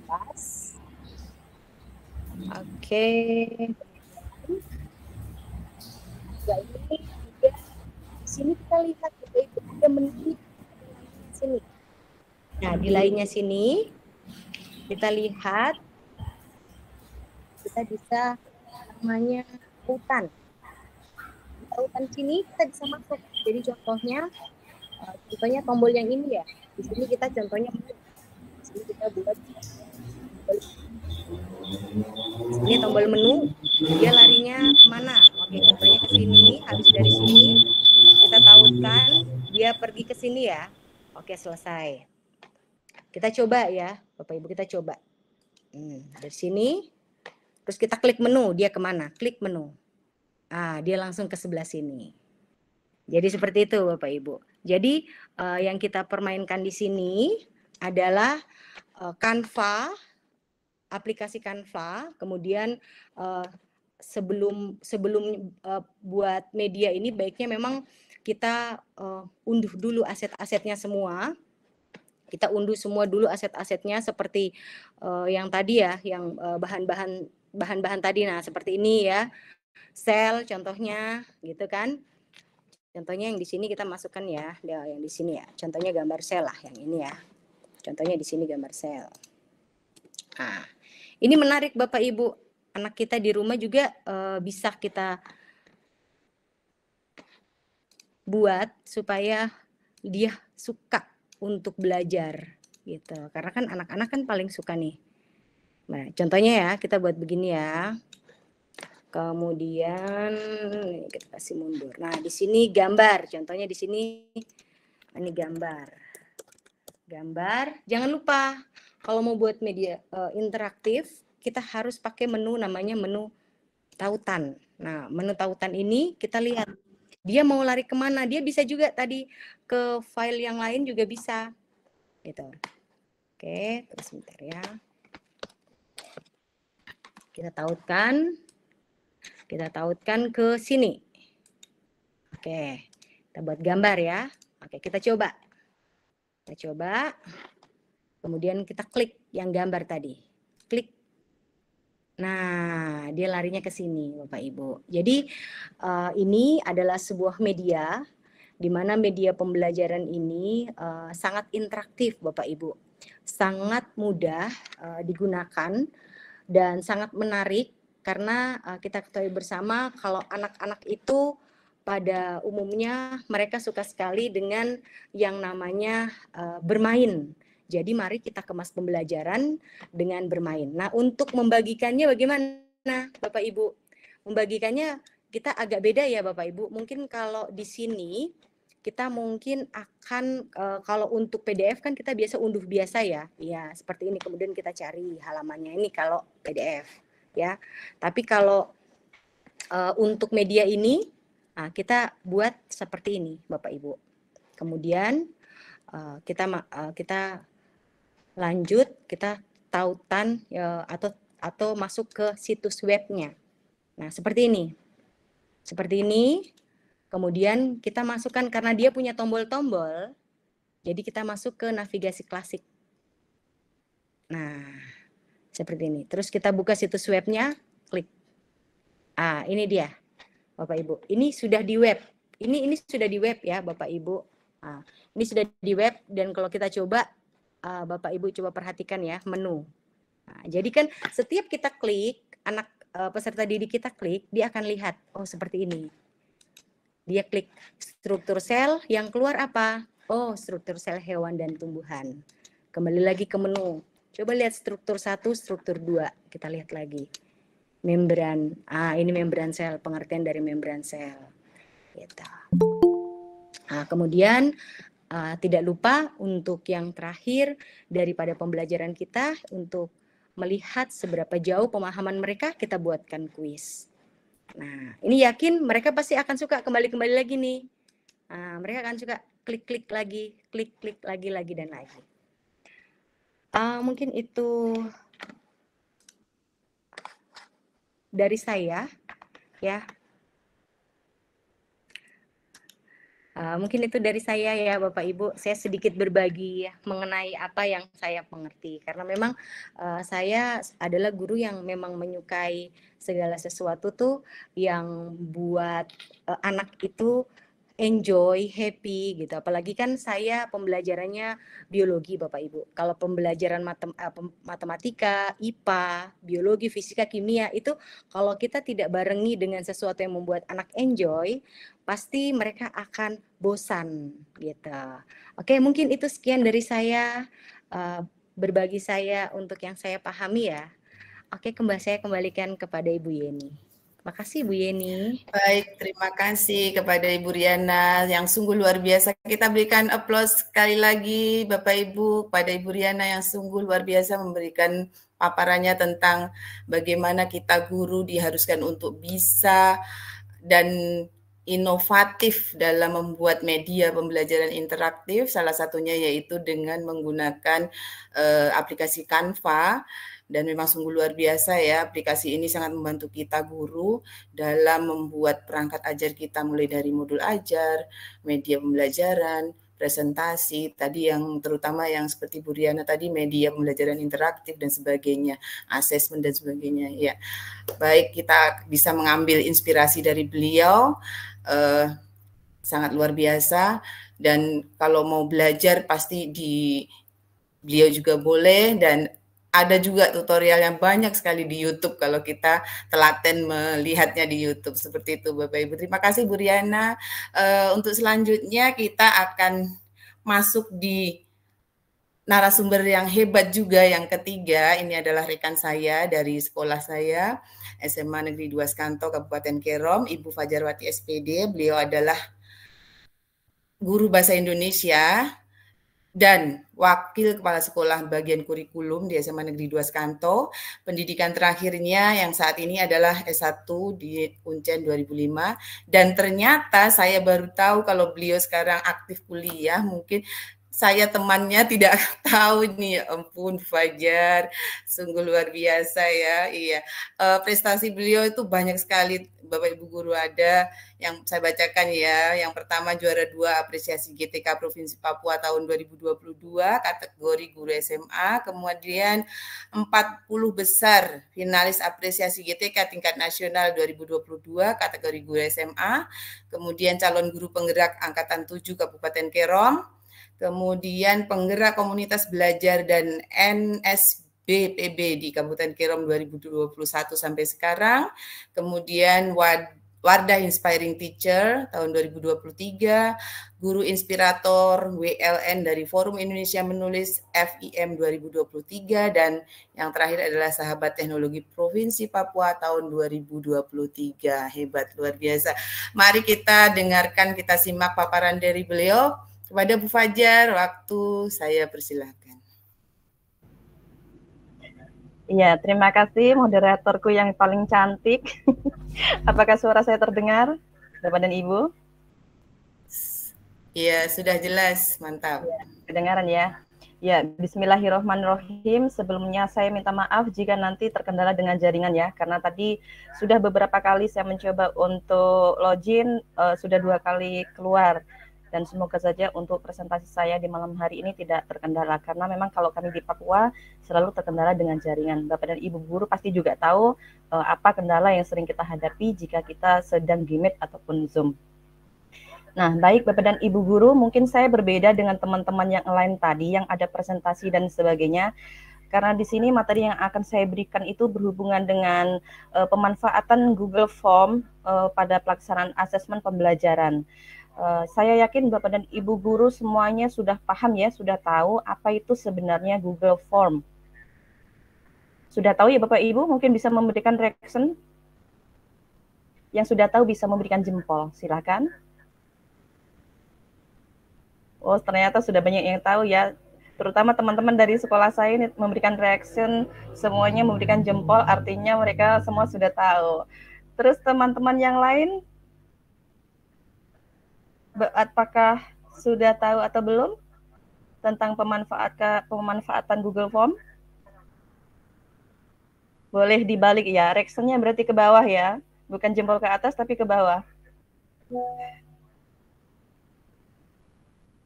Pas. Oke. Ya, ini juga di sini kita lihat ada menu di sini. Nah, di lainnya sini kita lihat kita bisa namanya tautan. Di tautan sini kita bisa masuk. Jadi contohnya tombol yang ini ya. Di sini kita contohnya menu. Di sini kita buat ini tombol menu, dia larinya kemana? Oke, contohnya ke sini. Habis dari sini kita tautkan dia pergi ke sini ya. Oke, selesai. Kita coba ya, Bapak Ibu, kita coba. Dari sini, terus kita klik menu, dia kemana? Klik menu. Dia langsung ke sebelah sini. Jadi seperti itu Bapak Ibu. Jadi yang kita permainkan di sini adalah Canva, aplikasi Canva. Kemudian sebelum buat media ini baiknya memang kita unduh dulu aset-asetnya semua. Kita unduh semua dulu aset-asetnya seperti yang tadi ya, yang bahan-bahan tadi. Nah, seperti ini ya. Sel contohnya gitu kan. Contohnya yang di sini kita masukkan ya, yang di sini ya. Contohnya gambar sel lah yang ini ya. Contohnya di sini gambar sel. Nah, ini menarik Bapak Ibu. Anak kita di rumah juga bisa kita buat supaya dia suka untuk belajar gitu. Karena kan anak-anak kan paling suka nih. Nah, contohnya ya, kita buat begini ya. Kemudian kita kasih mundur. Nah, di sini gambar. Contohnya di sini ini gambar. Gambar. Jangan lupa kalau mau buat media interaktif, kita harus pakai menu namanya menu tautan. Nah, menu tautan ini kita lihat dia mau lari kemana. Dia bisa juga tadi ke file yang lain juga bisa. Gitu. Oke, terus sebentar ya. Kita tautkan ke sini. Oke, kita buat gambar ya. Oke, kita coba. Kemudian kita klik yang gambar tadi. Klik. Nah, dia larinya ke sini, Bapak Ibu. Jadi ini adalah sebuah media, di mana media pembelajaran ini sangat interaktif, Bapak Ibu. Sangat mudah digunakan dan sangat menarik. Karena kita ketahui bersama kalau anak-anak itu pada umumnya mereka suka sekali dengan yang namanya bermain. Jadi mari kita kemas pembelajaran dengan bermain. Nah, untuk membagikannya bagaimana Bapak Ibu? Membagikannya kita agak beda ya Bapak Ibu. Mungkin kalau di sini kita mungkin akan kalau untuk PDF kan kita biasa unduh biasa ya. Ya, seperti ini kemudian kita cari halamannya ini kalau PDF. Ya, tapi kalau untuk media ini kita buat seperti ini Bapak Ibu. Kemudian kita lanjut, kita tautan atau atau masuk ke situs webnya. Nah, seperti ini. Seperti ini. Kemudian kita masukkan, karena dia punya tombol-tombol, jadi kita masuk ke navigasi klasik. Nah, seperti ini. Terus kita buka situs webnya, klik. Ah, ini dia, Bapak Ibu. Ini sudah di web. Ini sudah di web ya, Bapak Ibu. Nah, ini sudah di web, dan kalau kita coba, Bapak Ibu coba perhatikan ya, menu. Nah, jadi kan setiap kita klik, anak peserta didik kita klik, dia akan lihat, oh seperti ini. Dia klik struktur sel, yang keluar apa? Oh, struktur sel hewan dan tumbuhan. Kembali lagi ke menu. Coba lihat struktur 1, struktur 2. Kita lihat lagi. Membran. Ini membran sel, pengertian dari membran sel. Gitu. Nah, kemudian tidak lupa untuk yang terakhir daripada pembelajaran kita, untuk melihat seberapa jauh pemahaman mereka, kita buatkan kuis. Nah, ini yakin mereka pasti akan suka kembali lagi nih. Nah, mereka akan suka klik lagi, klik lagi dan lagi. Mungkin itu dari saya, ya. Mungkin itu dari saya ya Bapak Ibu. Saya sedikit berbagi ya, mengenai apa yang saya mengerti. Karena memang saya adalah guru yang memang menyukai segala sesuatu tuh yang buat anak itu enjoy, happy gitu. Apalagi kan saya pembelajarannya biologi Bapak Ibu. Kalau pembelajaran matematika, IPA, biologi, fisika, kimia itu kalau kita tidak barengi dengan sesuatu yang membuat anak enjoy, pasti mereka akan bosan gitu. Oke, mungkin itu sekian dari saya, berbagi saya untuk yang saya pahami ya. Oke, saya kembalikan kepada Ibu Yeni. Makasih Bu Yeni. Baik, terima kasih kepada Ibu Riana yang sungguh luar biasa. Kita berikan aplaus sekali lagi Bapak Ibu kepada Ibu Riana yang sungguh luar biasa memberikan paparannya tentang bagaimana kita guru diharuskan untuk bisa dan inovatif dalam membuat media pembelajaran interaktif, salah satunya yaitu dengan menggunakan aplikasi Canva. Dan memang sungguh luar biasa ya, aplikasi ini sangat membantu kita guru dalam membuat perangkat ajar kita mulai dari modul ajar, media pembelajaran, presentasi, tadi yang terutama yang seperti Bu Riana tadi, media pembelajaran interaktif dan sebagainya, asesmen dan sebagainya. Ya, baik, kita bisa mengambil inspirasi dari beliau, sangat luar biasa. Dan kalau mau belajar pasti di beliau juga boleh, dan ada juga tutorial yang banyak sekali di YouTube kalau kita telaten melihatnya di YouTube. Seperti itu Bapak Ibu. Terima kasih Bu Riana. Untuk selanjutnya kita akan masuk di narasumber yang hebat juga yang ketiga. Ini adalah rekan saya dari sekolah saya, SMA Negeri 2 Skanto, Kabupaten Kerom, Ibu Fajarwati SPD. Beliau adalah guru bahasa Indonesia dan wakil kepala sekolah bagian kurikulum di SMA Negeri 2 Skanto. Pendidikan terakhirnya yang saat ini adalah S1 di Uncen 2005. Dan ternyata saya baru tahu kalau beliau sekarang aktif kuliah. Mungkin saya temannya tidak tahu nih, ya ampun Fajar, sungguh luar biasa ya. Iya, prestasi beliau itu banyak sekali Bapak Ibu guru, ada yang saya bacakan ya. Yang pertama juara 2 apresiasi GTK Provinsi Papua tahun 2022 kategori guru SMA, kemudian 40 besar finalis apresiasi GTK tingkat nasional 2022 kategori guru SMA, kemudian calon guru penggerak angkatan 7 Kabupaten Kerom, kemudian penggerak komunitas belajar dan NSBPB di Kabupaten Kerom 2021 sampai sekarang, kemudian Wardah Inspiring Teacher tahun 2023, guru inspirator WLN dari Forum Indonesia Menulis FIM 2023, dan yang terakhir adalah sahabat teknologi Provinsi Papua tahun 2023. Hebat, luar biasa. Mari kita dengarkan, kita simak paparan dari beliau. Kepada Bu Fajar, waktu saya persilahkan. Iya, terima kasih moderatorku yang paling cantik. Apakah suara saya terdengar, Bapak dan Ibu? Iya, sudah jelas, mantap. Ya, kedengaran ya. Ya, bismillahirrahmanirrahim. Sebelumnya saya minta maaf jika nanti terkendala dengan jaringan ya, karena tadi sudah beberapa kali saya mencoba untuk login, sudah 2 kali keluar. Dan semoga saja untuk presentasi saya di malam hari ini tidak terkendala, karena memang kalau kami di Papua selalu terkendala dengan jaringan. Bapak dan Ibu guru pasti juga tahu apa kendala yang sering kita hadapi jika kita sedang di Meet ataupun Zoom. Nah, baik Bapak dan Ibu guru, mungkin saya berbeda dengan teman-teman yang lain tadi yang ada presentasi dan sebagainya. Karena di sini materi yang akan saya berikan itu berhubungan dengan pemanfaatan Google Form pada pelaksanaan asesmen pembelajaran. Saya yakin Bapak dan Ibu guru semuanya sudah paham ya, sudah tahu apa itu sebenarnya Google Form. Sudah tahu ya Bapak Ibu, mungkin bisa memberikan reaction. Yang sudah tahu bisa memberikan jempol, silakan. Oh, ternyata sudah banyak yang tahu ya. Terutama teman-teman dari sekolah saya ini memberikan reaction, semuanya memberikan jempol, artinya mereka semua sudah tahu. Terus teman-teman yang lain, apakah sudah tahu atau belum tentang pemanfaatan Google Form? Boleh dibalik ya, reaction-nya berarti ke bawah ya, bukan jempol ke atas tapi ke bawah.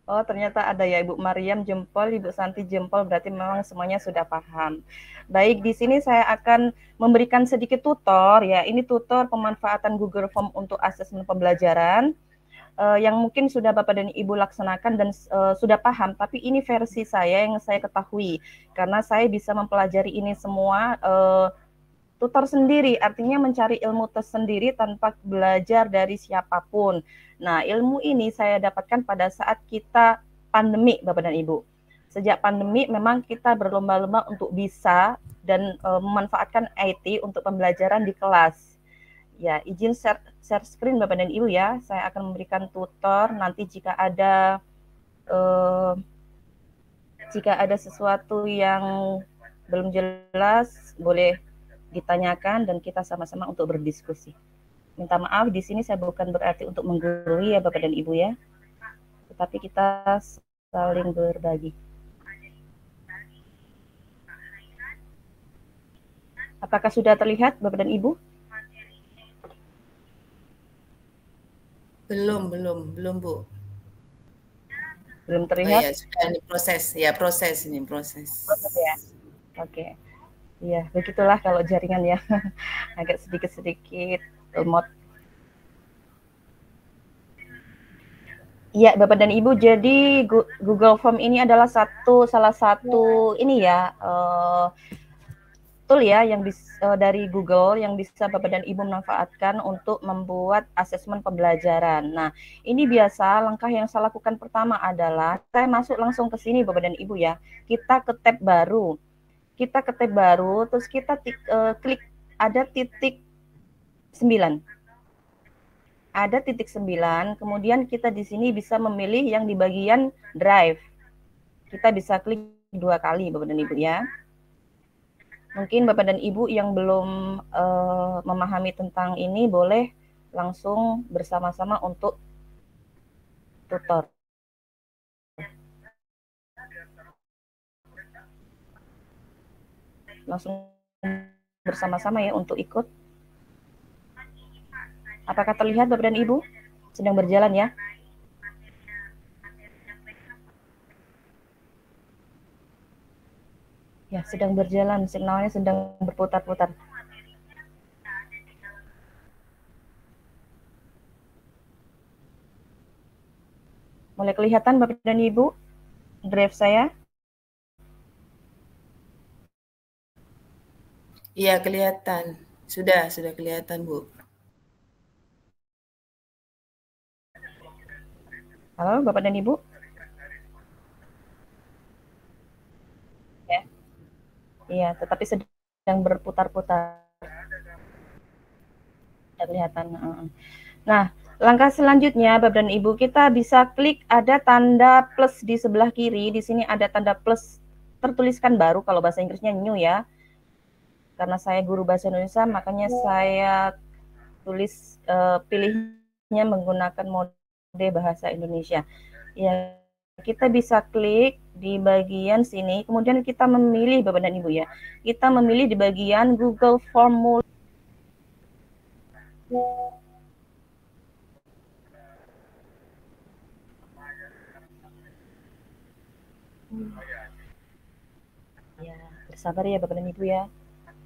Oh, ternyata ada ya Ibu Mariam jempol, Ibu Santi jempol, berarti memang semuanya sudah paham. Baik, di sini saya akan memberikan sedikit tutor ya. Ini tutor pemanfaatan Google Form untuk asesmen pembelajaran yang mungkin sudah Bapak dan Ibu laksanakan dan sudah paham, tapi ini versi saya yang saya ketahui karena saya bisa mempelajari ini semua tutor sendiri, artinya mencari ilmu tersendiri tanpa belajar dari siapapun. Nah, ilmu ini saya dapatkan pada saat kita pandemi, Bapak dan Ibu. Sejak pandemi memang kita berlomba-lomba untuk bisa dan memanfaatkan IT untuk pembelajaran di kelas. Ya, izin share screen Bapak dan Ibu ya. Saya akan memberikan tutor nanti jika ada sesuatu yang belum jelas boleh ditanyakan dan kita sama-sama untuk berdiskusi. Minta maaf di sini saya bukan berarti untuk menggurui ya Bapak dan Ibu ya, tetapi kita saling berbagi. Apakah sudah terlihat Bapak dan Ibu? Belum Bu. Belum terlihat? Oh, ya, sudah ini proses ya, proses ya. Oke. Ya, begitulah kalau jaringan ya, agak sedikit lemot. Iya, Bapak dan Ibu, jadi Google Form ini adalah salah satu ini ya, tool ya yang dari Google yang bisa Bapak dan Ibu manfaatkan untuk membuat asesmen pembelajaran. Nah, ini biasa langkah yang saya lakukan pertama adalah saya masuk langsung ke sini Bapak dan Ibu ya, kita ke tab baru. Terus kita klik ada titik 9. Ada titik 9, kemudian kita di sini bisa memilih yang di bagian drive. Kita bisa klik 2 kali Bapak dan Ibu ya. Mungkin Bapak dan Ibu yang belum memahami tentang ini boleh langsung bersama-sama untuk tutor. Langsung bersama-sama ya untuk ikut. Apakah terlihat Bapak dan Ibu? Sedang berjalan ya? Ya, sedang berjalan, signalnya sedang berputar-putar. Mulai kelihatan Bapak dan Ibu drive saya? Iya, kelihatan. Sudah kelihatan, Bu. Halo, Bapak dan Ibu? Ya. Iya, tetapi sedang berputar-putar. Tidak kelihatan. Nah, langkah selanjutnya, Bapak dan Ibu, kita bisa klik ada tanda plus di sebelah kiri. Di sini ada tanda plus tertuliskan baru, kalau bahasa Inggrisnya new ya. Karena saya guru bahasa Indonesia, makanya saya tulis pilihnya menggunakan mode bahasa Indonesia. Ya, kita bisa klik di bagian sini, kemudian kita memilih Bapak dan Ibu ya. Kita memilih di bagian Google Form. Ya, bersabar ya Bapak dan Ibu ya.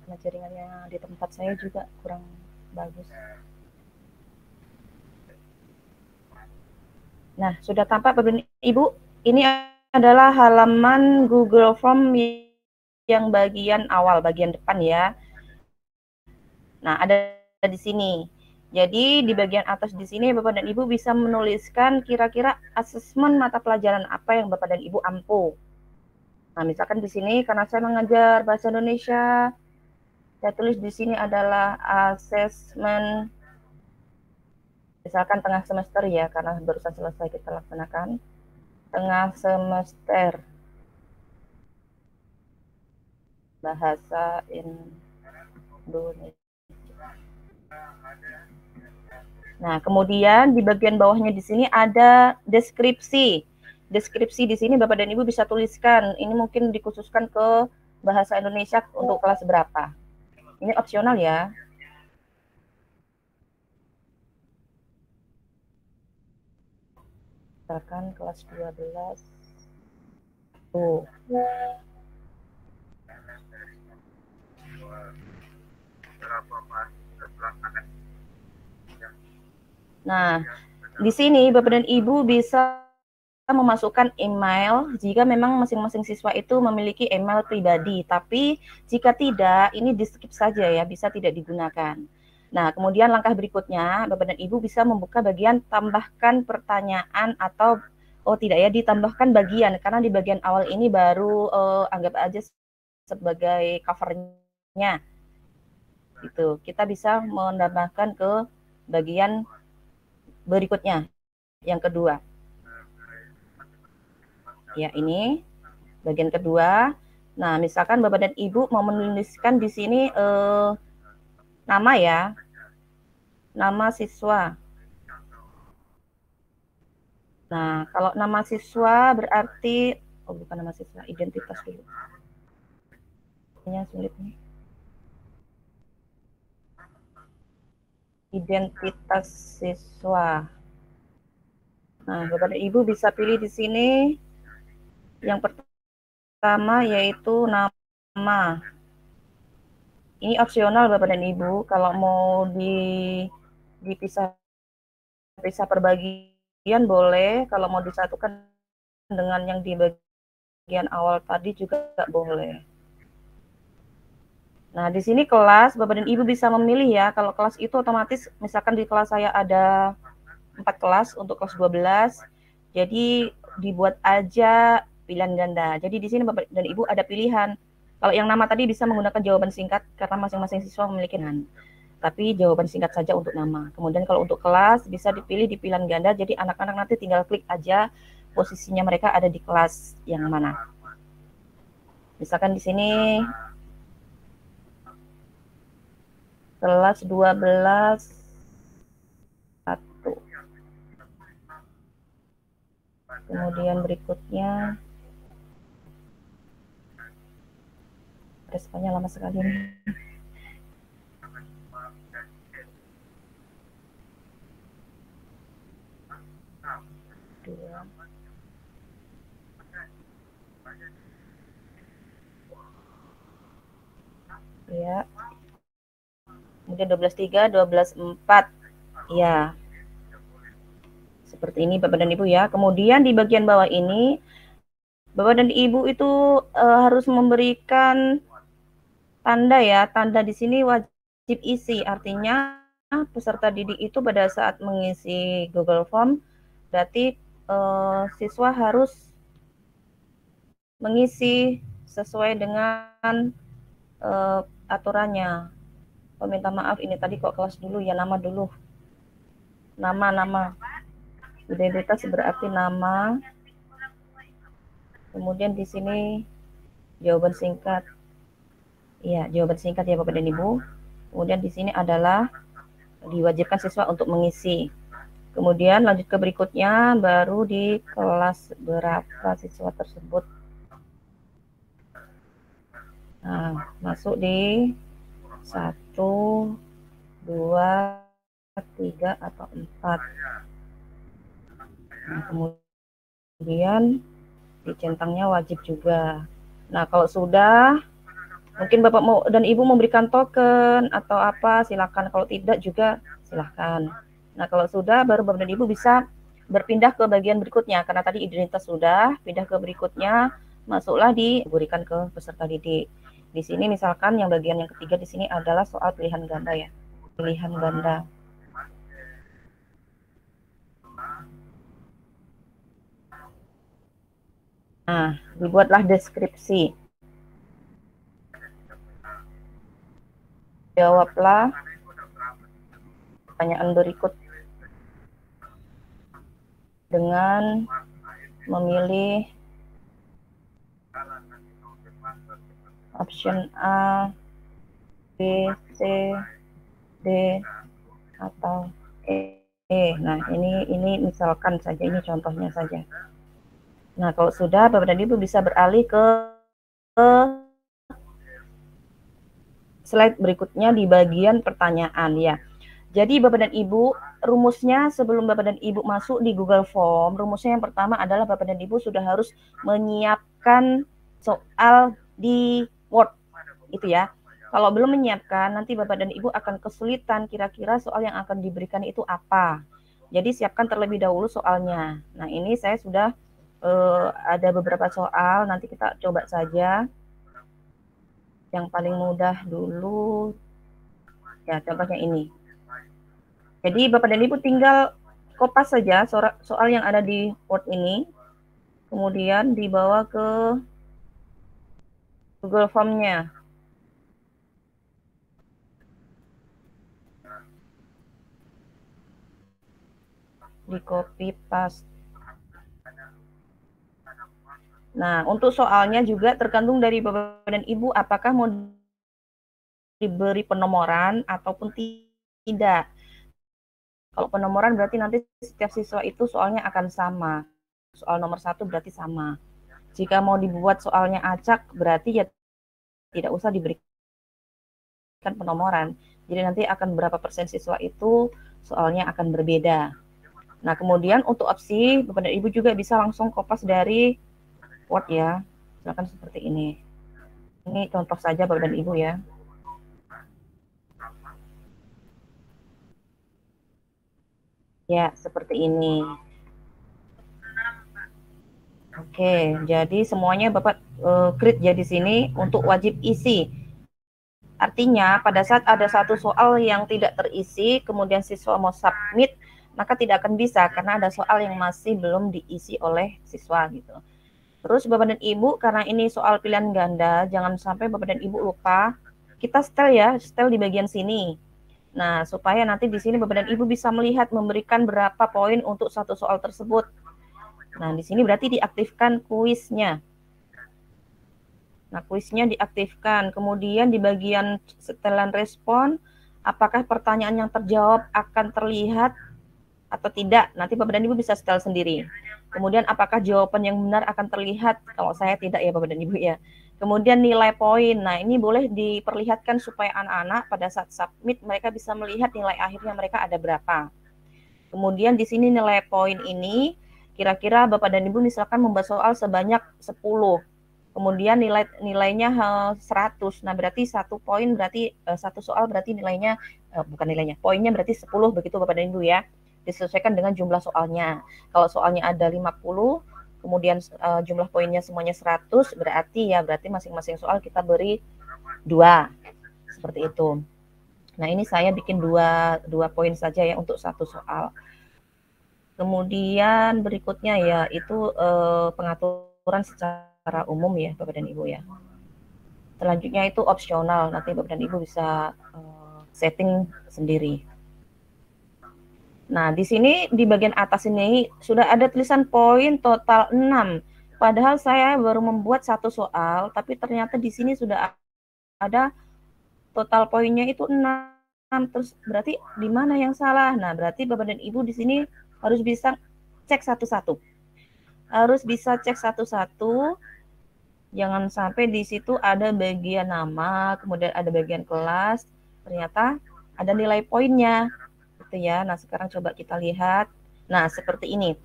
Karena jaringannya di tempat saya juga kurang bagus. Nah, sudah tampak Bapak dan Ibu, ini adalah halaman Google Form yang bagian awal, bagian depan ya. Nah, ada di sini. Jadi di bagian atas di sini Bapak dan Ibu bisa menuliskan kira-kira asesmen mata pelajaran apa yang Bapak dan Ibu ampu. Nah, misalkan di sini karena saya mengajar bahasa Indonesia, saya tulis di sini adalah asesmen misalkan tengah semester ya, karena barusan selesai kita laksanakan tengah semester bahasa Indonesia. Nah, kemudian di bagian bawahnya di sini ada deskripsi. Deskripsi di sini Bapak dan Ibu bisa tuliskan. Ini mungkin dikhususkan ke bahasa Indonesia untuk kelas berapa. Ini opsional ya. Misalkan kelas 12. Tuh. Nah, di sini Bapak dan Ibu bisa memasukkan email jika memang masing-masing siswa itu memiliki email pribadi. Tapi jika tidak, ini di skip saja ya, bisa tidak digunakan. Nah, kemudian langkah berikutnya, Bapak dan Ibu bisa membuka bagian tambahkan pertanyaan atau, oh tidak ya, ditambahkan bagian. Karena di bagian awal ini baru anggap aja sebagai covernya. Gitu. Kita bisa menambahkan ke bagian berikutnya, yang kedua. Ya, ini bagian kedua. Nah, misalkan Bapak dan Ibu mau menuliskan di sini nama ya, nama siswa. Nah, kalau nama siswa berarti, oh bukan nama siswa, identitas dulu. Ini sulit nih. Identitas siswa. Nah, Bapak dan Ibu bisa pilih di sini. Yang pertama yaitu nama. Ini opsional Bapak dan Ibu. Kalau mau dipisah per bagian boleh. Kalau mau disatukan dengan yang di bagian awal tadi juga boleh. Nah, di sini kelas, Bapak dan Ibu bisa memilih ya. Kalau kelas itu otomatis, misalkan di kelas saya ada 4 kelas untuk kelas 12. Jadi dibuat aja pilihan ganda. Jadi di sini Bapak dan Ibu ada pilihan. Kalau yang nama tadi bisa menggunakan jawaban singkat karena masing-masing siswa memiliki nan. Tapi jawaban singkat saja untuk nama. Kemudian kalau untuk kelas bisa dipilih di pilihan ganda. Jadi anak-anak nanti tinggal klik aja posisinya mereka ada di kelas yang mana. Misalkan di sini kelas 12 1. Kemudian berikutnya responnya lama sekali nih. Ya. Kemudian 12.3, 12.4. Ya. Seperti ini Bapak dan Ibu ya. Kemudian di bagian bawah ini Bapak dan Ibu itu harus memberikan tanda ya. Tanda di sini wajib isi. Artinya peserta didik itu pada saat mengisi Google Form berarti siswa harus mengisi sesuai dengan aturannya. Oh, minta maaf ini tadi kok kelas dulu ya, nama dulu. Nama. Identitas berarti nama. Kemudian di sini jawaban singkat. Iya, jawaban singkat ya Bapak dan Ibu. Kemudian di sini adalah diwajibkan siswa untuk mengisi. Kemudian lanjut ke berikutnya, baru di kelas berapa siswa tersebut. Nah, masuk di 1, 2, 3, atau 4. Nah, kemudian dicentangnya wajib juga. Nah, kalau sudah, mungkin Bapak mau dan Ibu memberikan token atau apa, silakan. Kalau tidak juga silakan. Nah, kalau sudah, baru Bapak dan Ibu bisa berpindah ke bagian berikutnya. Karena tadi identitas sudah, pindah ke berikutnya, masuklah diberikan ke peserta didik. Di sini misalkan yang bagian yang ketiga di sini adalah soal pilihan ganda ya. Pilihan ganda. Nah, dibuatlah deskripsi. Jawablah pertanyaan berikut dengan memilih option A, B, C, D, atau E. Nah, ini misalkan saja, ini contohnya saja. Nah, kalau sudah, Bapak dan Ibu bisa beralih ke slide berikutnya di bagian pertanyaan ya. Jadi Bapak dan Ibu, rumusnya sebelum Bapak dan Ibu masuk di Google Form, rumusnya yang pertama adalah Bapak dan Ibu sudah harus menyiapkan soal di Word, itu ya. Kalau belum menyiapkan, nanti Bapak dan Ibu akan kesulitan kira-kira soal yang akan diberikan itu apa. Jadi siapkan terlebih dahulu soalnya. Nah, ini saya sudah ada beberapa soal, nanti kita coba saja. Yang paling mudah dulu, ya contohnya ini. Jadi Bapak dan Ibu tinggal kopas saja soal yang ada di Word ini, kemudian dibawa ke Google Form-nya. Di copy paste. Nah, untuk soalnya juga tergantung dari Bapak dan Ibu apakah mau diberi penomoran ataupun tidak. Kalau penomoran berarti nanti setiap siswa itu soalnya akan sama. Soal nomor 1 berarti sama. Jika mau dibuat soalnya acak, berarti ya tidak usah diberikan penomoran. Jadi nanti akan berapa persen siswa itu soalnya akan berbeda. Nah, kemudian untuk opsi, Bapak dan Ibu juga bisa langsung kopas dari Word ya. Misalkan seperti ini. Ini contoh saja Bapak dan Ibu ya. Ya, seperti ini. Oke, jadi semuanya Bapak create ya di sini untuk wajib isi. Artinya pada saat ada satu soal yang tidak terisi, kemudian siswa mau submit, maka tidak akan bisa karena ada soal yang masih belum diisi oleh siswa gitu. Terus Bapak dan Ibu, karena ini soal pilihan ganda, jangan sampai Bapak dan Ibu lupa, kita setel ya, setel di bagian sini. Nah, supaya nanti di sini Bapak dan Ibu bisa melihat memberikan berapa poin untuk satu soal tersebut. Nah, di sini berarti diaktifkan kuisnya. Nah, kuisnya diaktifkan. Kemudian di bagian setelan respon, apakah pertanyaan yang terjawab akan terlihat atau tidak? Nanti Bapak dan Ibu bisa setel sendiri. Kemudian apakah jawaban yang benar akan terlihat? Kalau saya tidak ya Bapak dan Ibu ya. Kemudian nilai poin. Nah, ini boleh diperlihatkan supaya anak-anak pada saat submit mereka bisa melihat nilai akhirnya mereka ada berapa. Kemudian di sini nilai poin ini kira-kira Bapak dan Ibu misalkan membuat soal sebanyak 10. Kemudian nilainya 100. Nah, berarti satu poin berarti satu soal berarti nilainya bukan nilainya, poinnya berarti 10 begitu Bapak dan Ibu ya. Disesuaikan dengan jumlah soalnya. Kalau soalnya ada 50, kemudian jumlah poinnya semuanya 100, berarti masing-masing soal kita beri 2. Seperti itu. Nah, ini saya bikin dua poin saja ya untuk satu soal. Kemudian berikutnya ya itu pengaturan secara umum ya Bapak dan Ibu ya. Selanjutnya itu opsional, nanti Bapak dan Ibu bisa setting sendiri. Nah, di sini di bagian atas ini sudah ada tulisan poin total 6. Padahal saya baru membuat satu soal, tapi ternyata di sini sudah ada total poinnya itu 6. terus berarti di mana yang salah? Nah, berarti Bapak dan Ibu di sini harus bisa cek satu-satu. Harus bisa cek satu-satu. Jangan sampai di situ ada bagian nama, kemudian ada bagian kelas, ternyata ada nilai poinnya. Gitu ya. Nah, sekarang coba kita lihat. Nah, seperti ini.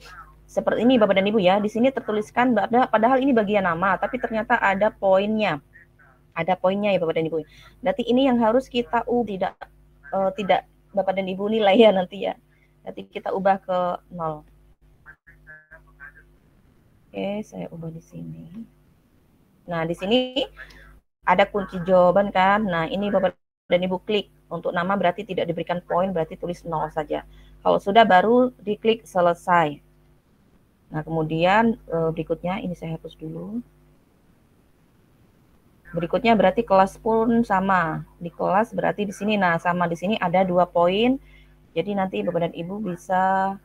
Seperti ini Bapak dan Ibu ya. Di sini tertuliskan padahal ini bagian nama, tapi ternyata ada poinnya. Ada poinnya ya Bapak dan Ibu. Berarti ini yang harus kita tidak Bapak dan Ibu nilai ya nanti ya. Nanti kita ubah ke 0. Oke, saya ubah di sini. Nah, di sini ada kunci jawaban kan. Nah, ini Bapak dan Ibu klik. Untuk nama berarti tidak diberikan poin, berarti tulis 0 saja. Kalau sudah baru diklik selesai. Nah, kemudian berikutnya ini saya hapus dulu. Berikutnya berarti kelas pun sama. Di kelas berarti di sini, nah sama di sini ada 2 poin. Jadi nanti Bapak dan Ibu bisa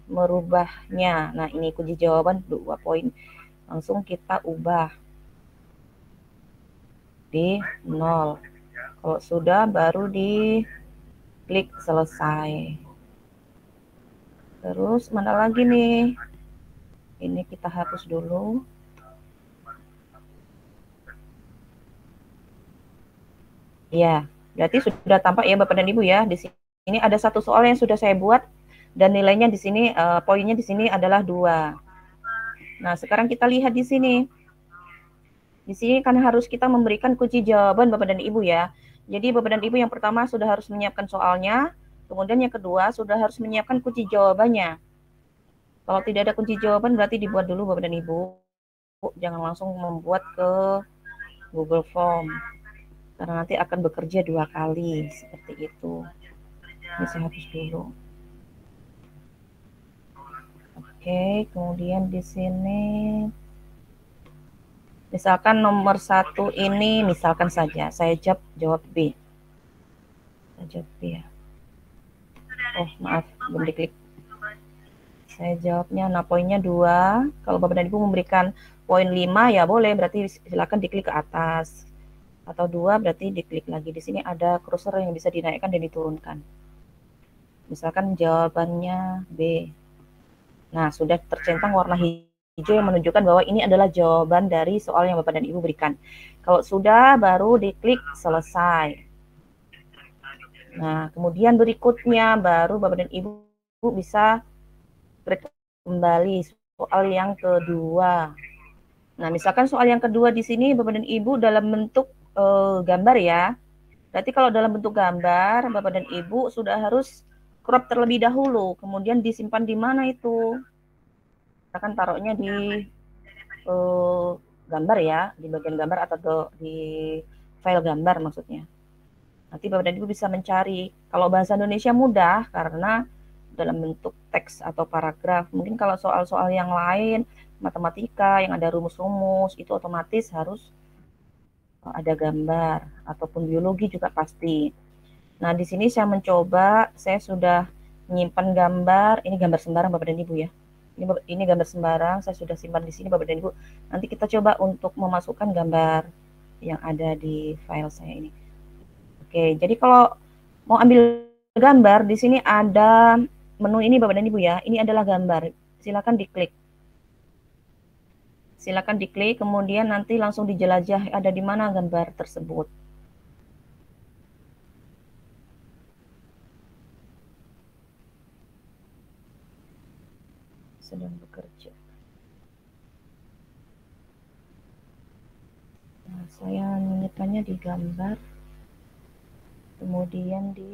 merubahnya. Nah, ini kunci jawaban 2 poin. Langsung kita ubah di 0. Kalau sudah baru di klik selesai. Terus mana lagi nih? Ini kita hapus dulu. Ya, berarti sudah tampak ya Bapak dan Ibu ya. Di sini ada satu soal yang sudah saya buat dan nilainya di sini poinnya di sini adalah 2. Nah, sekarang kita lihat di sini. Di sini kan harus kita memberikan kunci jawaban Bapak dan Ibu ya. Jadi Bapak dan Ibu yang pertama sudah harus menyiapkan soalnya, kemudian yang kedua sudah harus menyiapkan kunci jawabannya. Kalau tidak ada kunci jawaban berarti dibuat dulu Bapak dan Ibu. Jangan langsung membuat ke Google Form. Karena nanti akan bekerja 2 kali seperti itu. Ini saya hapus dulu. Oke, kemudian di sini misalkan nomor 1 ini misalkan saja saya jawab B. Saya jawab B ya. Oh, maaf, belum diklik. Saya jawabnya, nah poinnya 2. Kalau Bapak dan Ibu memberikan poin 5 ya boleh, berarti silakan diklik ke atas. Atau 2 berarti diklik lagi. Di sini ada cursor yang bisa dinaikkan dan diturunkan. Misalkan jawabannya B. Nah, sudah tercentang warna hijau yang menunjukkan bahwa ini adalah jawaban dari soal yang Bapak dan Ibu berikan. Kalau sudah, baru diklik selesai. Nah, kemudian berikutnya baru Bapak dan Ibu bisa klik kembali soal yang kedua. Nah, misalkan soal yang kedua di sini Bapak dan Ibu dalam bentuk gambar ya. Berarti kalau dalam bentuk gambar, Bapak dan Ibu sudah harus crop terlebih dahulu, kemudian disimpan di mana itu? Kita kan taruhnya di gambar ya, di bagian gambar atau di file gambar maksudnya. Nanti Bapak dan Ibu bisa mencari. Kalau bahasa Indonesia mudah karena dalam bentuk teks atau paragraf. Mungkin kalau soal-soal yang lain, matematika yang ada rumus-rumus, itu otomatis harus ada gambar, ataupun biologi juga pasti. Nah, di sini saya mencoba, saya sudah menyimpan gambar, ini gambar sembarang Bapak dan Ibu ya. Ini gambar sembarang, saya sudah simpan di sini Bapak dan Ibu. Nanti kita coba untuk memasukkan gambar yang ada di file saya ini. Oke, jadi kalau mau ambil gambar, di sini ada menu ini Bapak dan Ibu ya. Ini adalah gambar, silakan diklik. Silakan diklik, kemudian nanti langsung dijelajah ada di mana gambar tersebut. Sedang bekerja. Nah, saya menyimpannya di gambar, kemudian di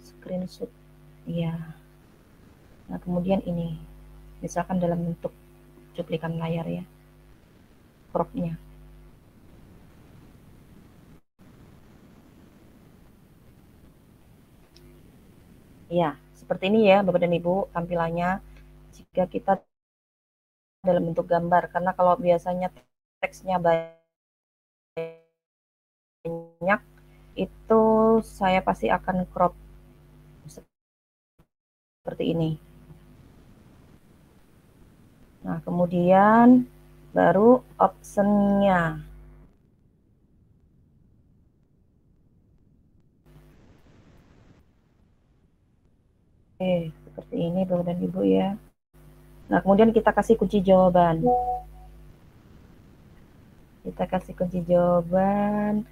screenshot. Ya. Nah, kemudian ini. Misalkan dalam bentuk cuplikan layar ya, cropnya. Ya, seperti ini ya Bapak dan Ibu tampilannya jika kita dalam bentuk gambar. Karena kalau biasanya teksnya banyak, itu saya pasti akan crop seperti ini. Nah, kemudian baru optionnya. seperti ini Bapak dan Ibu ya. Nah, kemudian kita kasih kunci jawaban. Kita kasih kunci jawaban,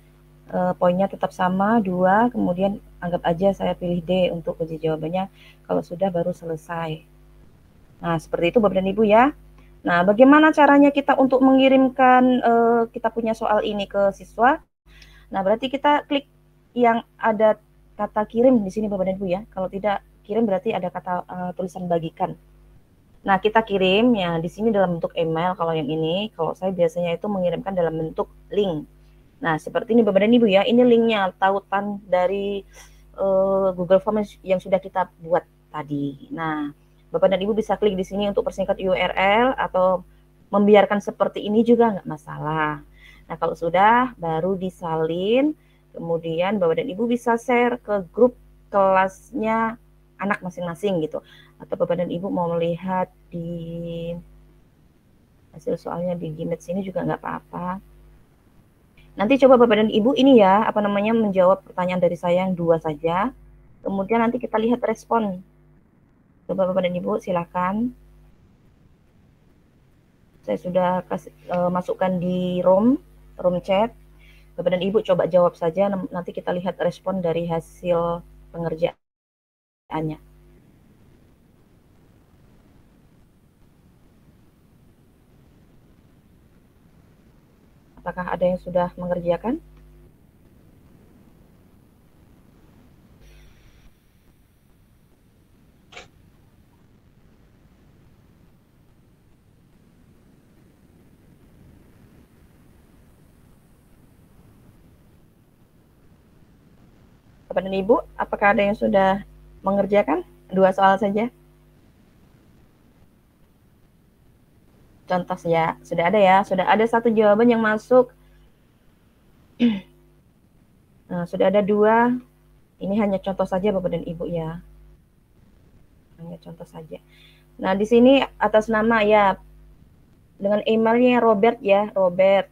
poinnya tetap sama 2, kemudian anggap aja saya pilih D untuk kunci jawabannya. Kalau sudah baru selesai. Nah, seperti itu Bapak dan Ibu ya. Nah, bagaimana caranya kita untuk mengirimkan kita punya soal ini ke siswa? Nah, berarti kita klik yang ada kata kirim di sini Bapak dan Ibu ya. Kalau tidak kirim berarti ada kata tulisan bagikan. Nah, kita kirim ya di sini dalam bentuk email kalau yang ini. Kalau saya biasanya itu mengirimkan dalam bentuk link. Nah, seperti ini Bapak dan Ibu ya. Ini linknya, tautan dari Google Form yang sudah kita buat tadi. Nah, Bapak dan Ibu bisa klik di sini untuk persingkat URL atau membiarkan seperti ini juga nggak masalah. Nah, kalau sudah baru disalin, kemudian Bapak dan Ibu bisa share ke grup kelasnya anak masing-masing gitu. Atau Bapak dan Ibu mau melihat di hasil soalnya di Gmail sini juga nggak apa-apa. Nanti coba Bapak dan Ibu ini ya, menjawab pertanyaan dari saya yang 2 saja. Kemudian nanti kita lihat respon. Coba Bapak dan Ibu silakan. Saya sudah masukkan di room chat. Bapak dan Ibu coba jawab saja, nanti kita lihat respon dari hasil pengerjaannya. Apakah ada yang sudah mengerjakan? Bapak dan Ibu, apakah ada yang sudah mengerjakan? 2 soal saja. Contoh ya, sudah ada ya, sudah ada 1 jawaban yang masuk. Nah, sudah ada 2. Ini hanya contoh saja Bapak dan Ibu ya. Hanya contoh saja. Nah, di sini atas nama ya, dengan emailnya Robert ya, Robert.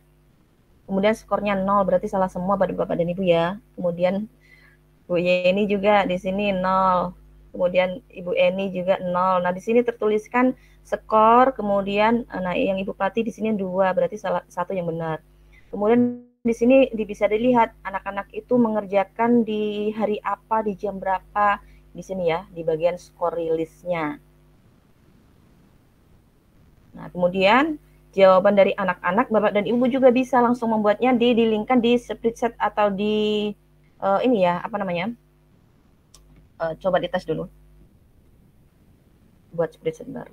Kemudian skornya 0, berarti salah semua pada Bapak dan Ibu ya. Kemudian Bu Yeni juga di sini 0. Kemudian Ibu Eni juga 0. Nah, di sini tertuliskan skor, kemudian nah yang Ibu Pati di sini 2, berarti salah satu yang benar. Kemudian di sini bisa dilihat anak-anak itu mengerjakan di hari apa, di jam berapa, di sini ya, di bagian skor rilisnya. Nah, kemudian jawaban dari anak-anak, Bapak dan Ibu juga bisa langsung membuatnya di-linkkan di spreadsheet atau di ini ya, coba dites dulu. Buat spreadsheet baru.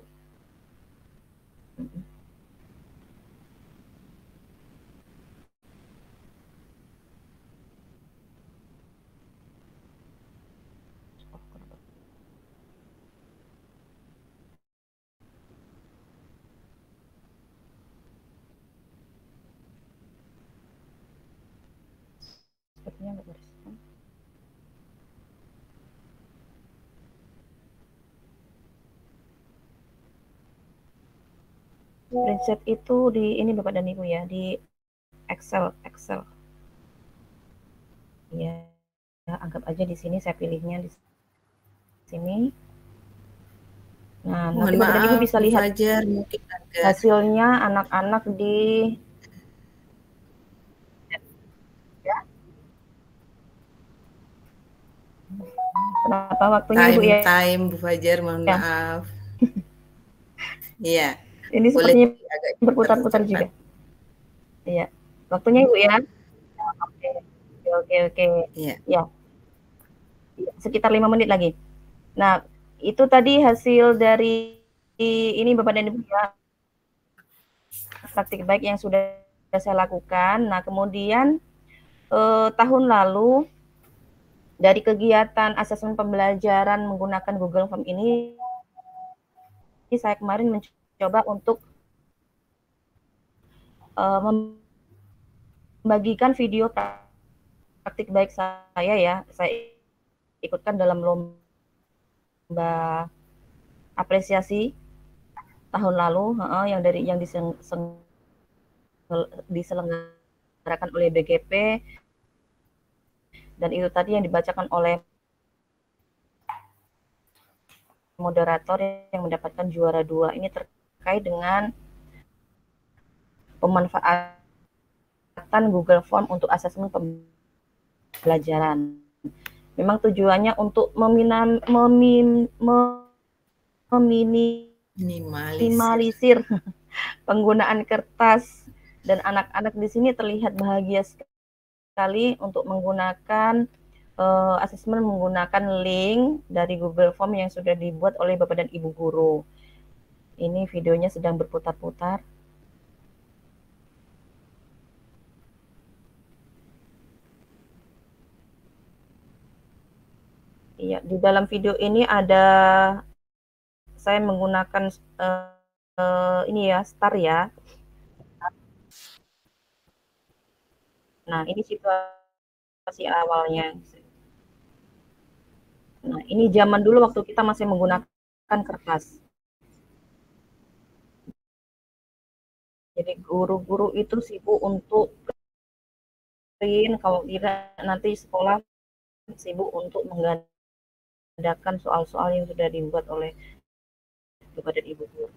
Sepertinya nggak berespon. Spreadsheet itu di ini Bapak dan Ibu ya, di Excel. Ya, anggap aja di sini saya pilihnya di sini. Nah, nanti Bapak dan Ibu bisa lihat Fajar, mungkin ada hasilnya anak-anak di ya. Kenapa waktunya Ibu ya? Time Bu Fajar, mohon maaf. Iya. Ini sepertinya berputar-putar juga. Iya. Waktunya Ibu ya. Oke. Iya. Ya. Sekitar 5 menit lagi. Nah, itu tadi hasil dari ini Bapak dan Ibu ya. Praktik baik yang sudah saya lakukan. Nah, kemudian tahun lalu dari kegiatan asesmen pembelajaran menggunakan Google Form ini, saya kemarin mencoba untuk membagikan video praktik baik saya ya. Saya ikutkan dalam lomba apresiasi tahun lalu yang diselenggarakan oleh BGP, dan itu tadi yang dibacakan oleh moderator yang mendapatkan juara 2. Ini terkait dengan pemanfaatan Google Form untuk asesmen pembelajaran. Memang tujuannya untuk meminimalisir penggunaan kertas, dan anak-anak di sini terlihat bahagia sekali untuk menggunakan asesmen menggunakan link dari Google Form yang sudah dibuat oleh Bapak dan Ibu guru. Ini videonya sedang berputar-putar. Iya, di dalam video ini ada saya menggunakan ini ya, star ya. Nah, ini situasi awalnya. Nah, ini zaman dulu waktu kita masih menggunakan kertas. Jadi guru-guru itu sibuk untuk print, kalau tidak nanti sekolah sibuk untuk menggandakan soal-soal yang sudah dibuat oleh Bapak dan Ibu guru.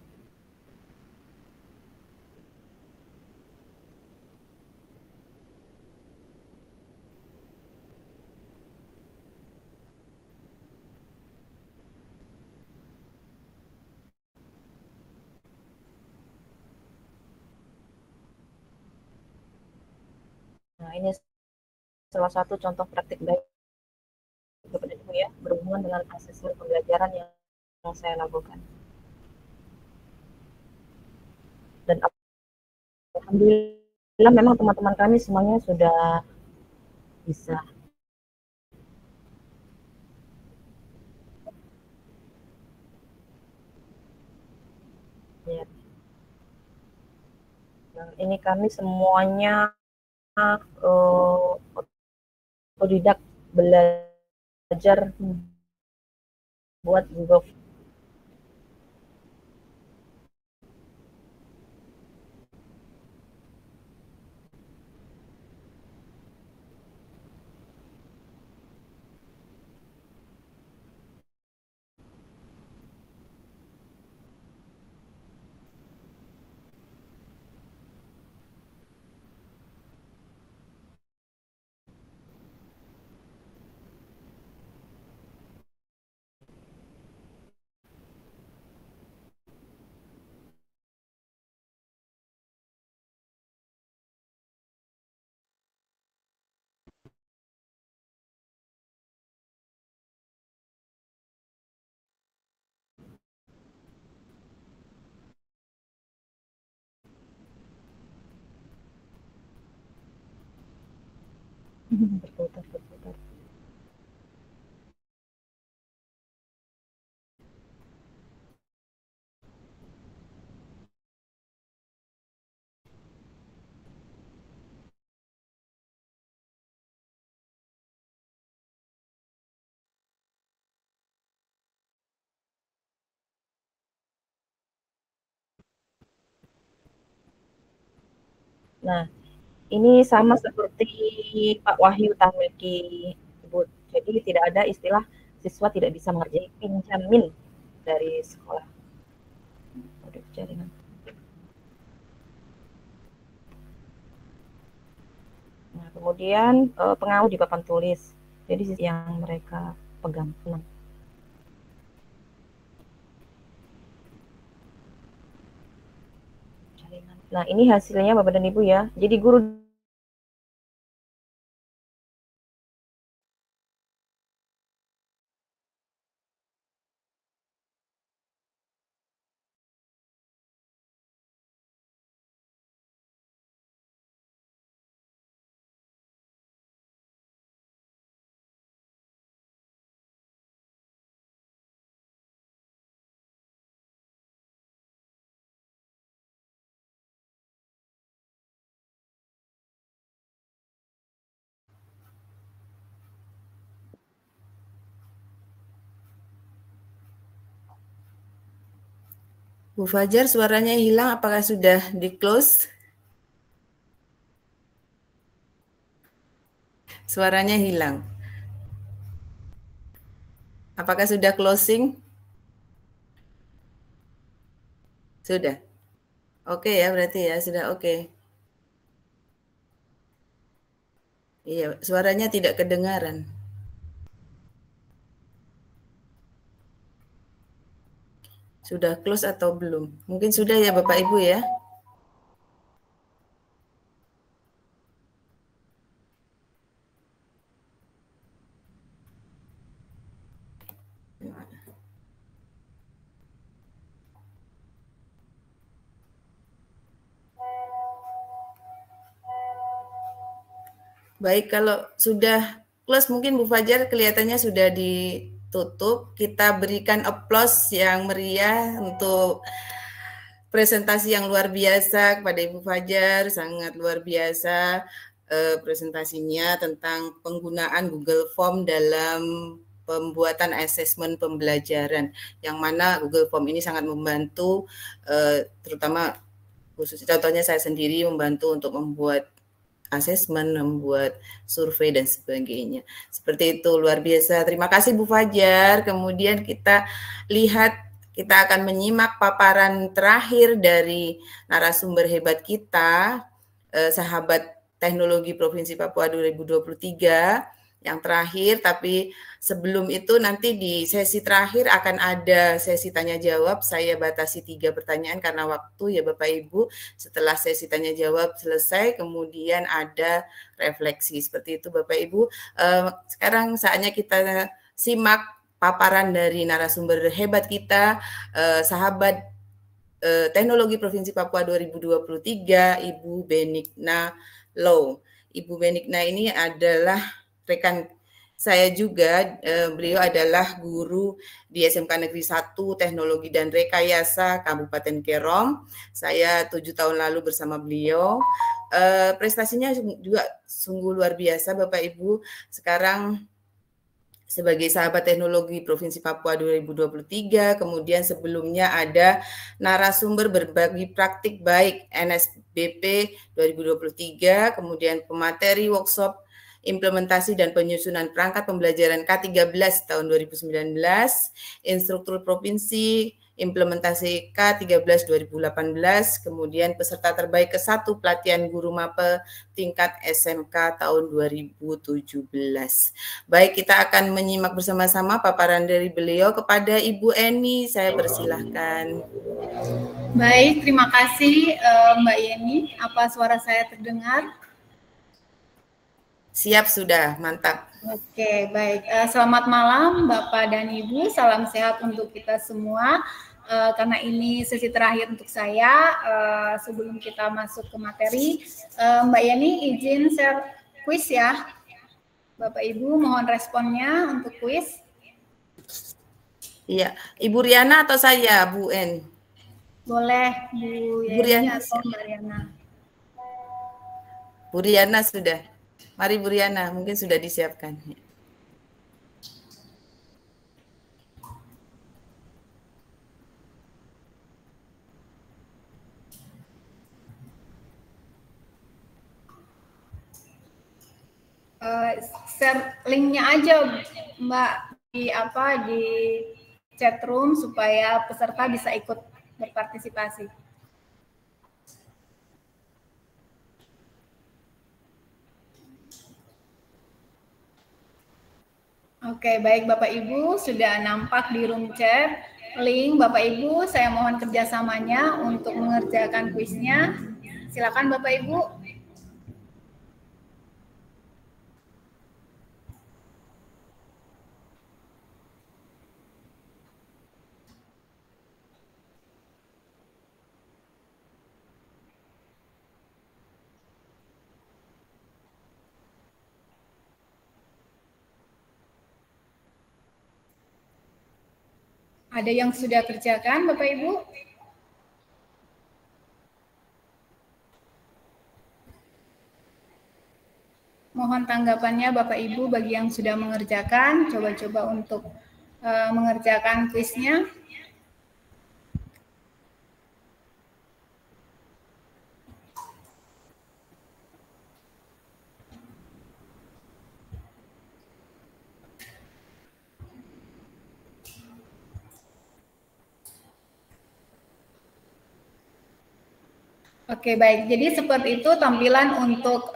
Nah, ini salah satu contoh praktik baik Bapak dan Ibu ya, berhubungan dengan asesmen pembelajaran yang saya lakukan. Dan alhamdulillah memang teman-teman kami semuanya sudah bisa. Ya. Nah, ini kami semuanya otodidak belajar buat Google. Berputar-putar. Nah, ini sama seperti Pak Wahyu Tamilki sebut. Jadi tidak ada istilah siswa tidak bisa mengerjakan pinjamin dari sekolah. Produk jaringan. Nah, kemudian pengawas di papan tulis. Jadi yang mereka pegang. Nah, ini hasilnya Bapak dan Ibu ya. Jadi guru Bu Fajar, suaranya hilang, apakah sudah di-close? Suaranya hilang. Apakah sudah closing? Sudah. Oke ya, berarti ya sudah oke. Iya, suaranya tidak kedengaran. Sudah close atau belum? Mungkin sudah ya Bapak Ibu ya. Baik, kalau sudah close mungkin Bu Fajar kelihatannya sudah ditutup. Kita berikan applause yang meriah untuk presentasi yang luar biasa kepada Ibu Fajar, sangat luar biasa presentasinya tentang penggunaan Google Form dalam pembuatan asesmen pembelajaran, yang mana Google Form ini sangat membantu, terutama khusus contohnya saya sendiri membantu untuk membuat asesmen, membuat survei dan sebagainya. Seperti itu, luar biasa. Terima kasih Bu Fajar. Kemudian kita akan menyimak paparan terakhir dari narasumber hebat kita, sahabat teknologi Provinsi Papua 2023 yang terakhir, tapi sebelum itu nanti di sesi terakhir akan ada sesi tanya jawab. Saya batasi 3 pertanyaan karena waktu ya Bapak Ibu. Setelah sesi tanya jawab selesai, kemudian ada refleksi. Seperti itu Bapak Ibu. Sekarang saatnya kita simak paparan dari narasumber hebat kita, sahabat teknologi Provinsi Papua 2023, Ibu Benigna Low. Ibu Benigna ini adalah rekan saya juga, beliau adalah guru di SMK Negeri 1 Teknologi dan Rekayasa Kabupaten Kerom. Saya 7 tahun lalu bersama beliau. Prestasinya juga sungguh luar biasa Bapak Ibu. Sekarang sebagai sahabat teknologi Provinsi Papua 2023, kemudian sebelumnya ada narasumber berbagi praktik baik NSBP 2023, kemudian pemateri workshop implementasi dan penyusunan perangkat pembelajaran K13 tahun 2019, instruktur provinsi implementasi K13 2018, kemudian peserta terbaik ke-1 pelatihan guru MAPE tingkat SMK tahun 2017. Baik, kita akan menyimak bersama-sama paparan dari beliau. Kepada Ibu Eni, saya persilahkan. Baik, terima kasih Mbak Yeni. Apa suara saya terdengar? Siap sudah, mantap. Oke, baik. Selamat malam Bapak dan Ibu, salam sehat untuk kita semua. Karena ini sesi terakhir untuk saya, sebelum kita masuk ke materi, Mbak Yeni izin share kuis ya. Bapak Ibu mohon responnya untuk kuis. Iya, Ibu Riana atau saya, Bu En? Boleh Bu Yeni atau Mbak Riana. Bu Riana sudah. Mari Bu Riana, mungkin sudah disiapkan. Share linknya aja Mbak di chat room supaya peserta bisa ikut berpartisipasi. Oke, baik Bapak Ibu, sudah nampak di room chat link. Bapak Ibu, saya mohon kerjasamanya untuk mengerjakan kuisnya. Silakan Bapak Ibu. Ada yang sudah kerjakan, Bapak Ibu? Mohon tanggapannya Bapak Ibu bagi yang sudah mengerjakan, coba-coba untuk mengerjakan kuisnya. Oke, baik. Jadi seperti itu tampilan untuk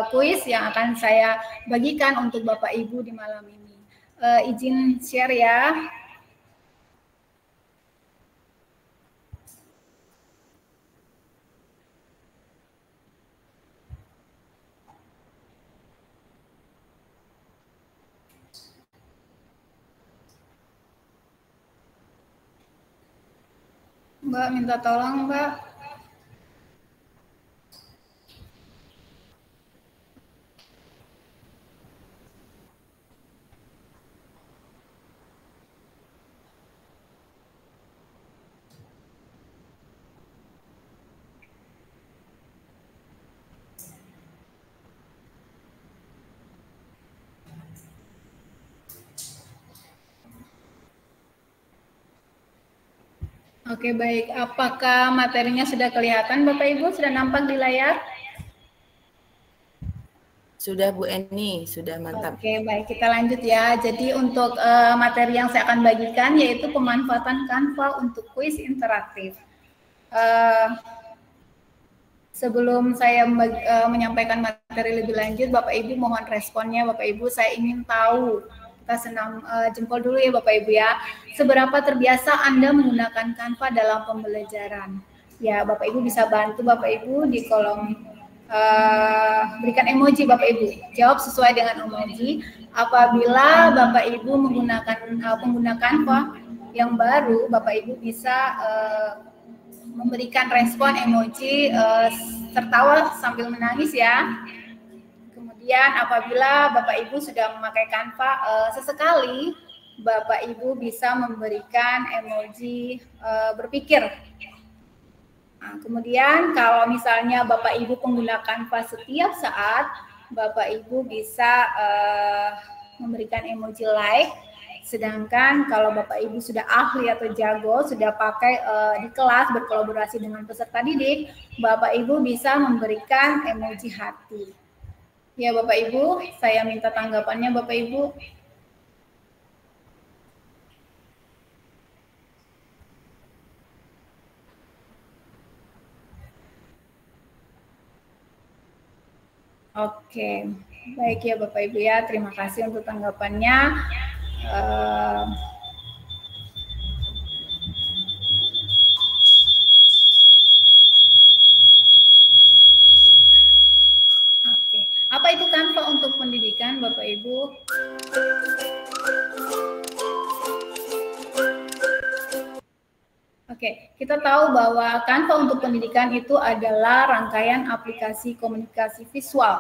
kuis yang akan saya bagikan untuk Bapak Ibu di malam ini. Izin share ya. Mbak, minta tolong, Mbak. Oke, baik. Apakah materinya sudah kelihatan, Bapak Ibu? Sudah nampak di layar? Sudah Bu Eni, sudah mantap. Oke, baik. Kita lanjut ya. Jadi untuk materi yang saya akan bagikan yaitu pemanfaatan Canva untuk kuis interaktif. Sebelum saya menyampaikan materi lebih lanjut, Bapak Ibu mohon responnya. Bapak Ibu, saya ingin tahu. Kita senam jempol dulu ya Bapak Ibu ya. Seberapa terbiasa Anda menggunakan Canva dalam pembelajaran? Ya, Bapak Ibu bisa bantu Bapak Ibu di kolom berikan emoji Bapak Ibu. Jawab sesuai dengan emoji. Apabila Bapak Ibu menggunakan pengguna Canva yang baru, Bapak Ibu bisa memberikan respon emoji tertawa sambil menangis ya. Kemudian apabila Bapak Ibu sudah memakai Canva, sesekali Bapak Ibu bisa memberikan emoji berpikir. Nah, kemudian kalau misalnya Bapak Ibu pengguna Canva setiap saat, Bapak Ibu bisa memberikan emoji like. Sedangkan kalau Bapak Ibu sudah ahli atau jago, sudah pakai di kelas berkolaborasi dengan peserta didik, Bapak Ibu bisa memberikan emoji hati. Ya Bapak Ibu, saya minta tanggapannya Bapak Ibu. Oke, baik ya Bapak Ibu ya, terima kasih untuk tanggapannya. Oke, apa itu Canva untuk pendidikan Bapak Ibu? Oke, kita tahu bahwa Canva untuk pendidikan itu adalah rangkaian aplikasi komunikasi visual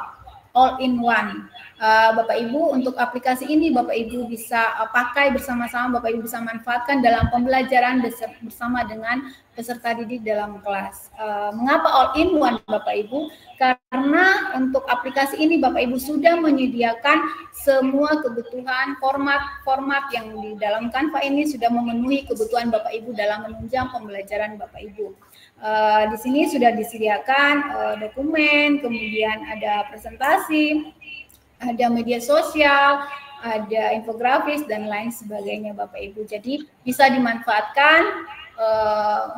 all in one. Bapak Ibu, untuk aplikasi ini Bapak Ibu bisa pakai bersama-sama, Bapak Ibu bisa manfaatkan dalam pembelajaran bersama dengan peserta didik dalam kelas. Mengapa all in one Bapak Ibu? Karena untuk aplikasi ini Bapak Ibu sudah menyediakan semua kebutuhan format yang di dalam Canva ini sudah memenuhi kebutuhan Bapak Ibu dalam menunjang pembelajaran Bapak Ibu. Di sini sudah disediakan dokumen, kemudian ada presentasi, ada media sosial, ada infografis dan lain sebagainya Bapak Ibu. Jadi bisa dimanfaatkan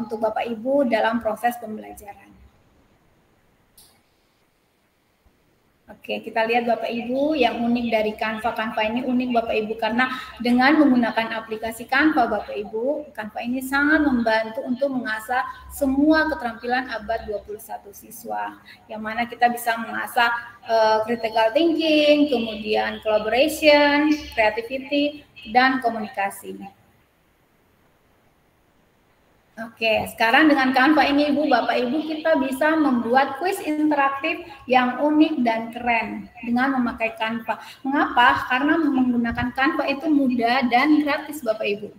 untuk Bapak Ibu dalam proses pembelajaran. Oke, kita lihat Bapak Ibu yang unik dari Canva. Canva ini unik Bapak Ibu karena dengan menggunakan aplikasi Canva Bapak Ibu, Canva ini sangat membantu untuk mengasah semua keterampilan abad 21 siswa. Yang mana kita bisa mengasah critical thinking, kemudian collaboration, creativity, dan komunikasi. Oke, sekarang dengan Canva ini Ibu, Bapak Ibu kita bisa membuat kuis interaktif yang unik dan keren dengan memakai Canva. Mengapa? Karena menggunakan Canva itu mudah dan gratis Bapak Ibu.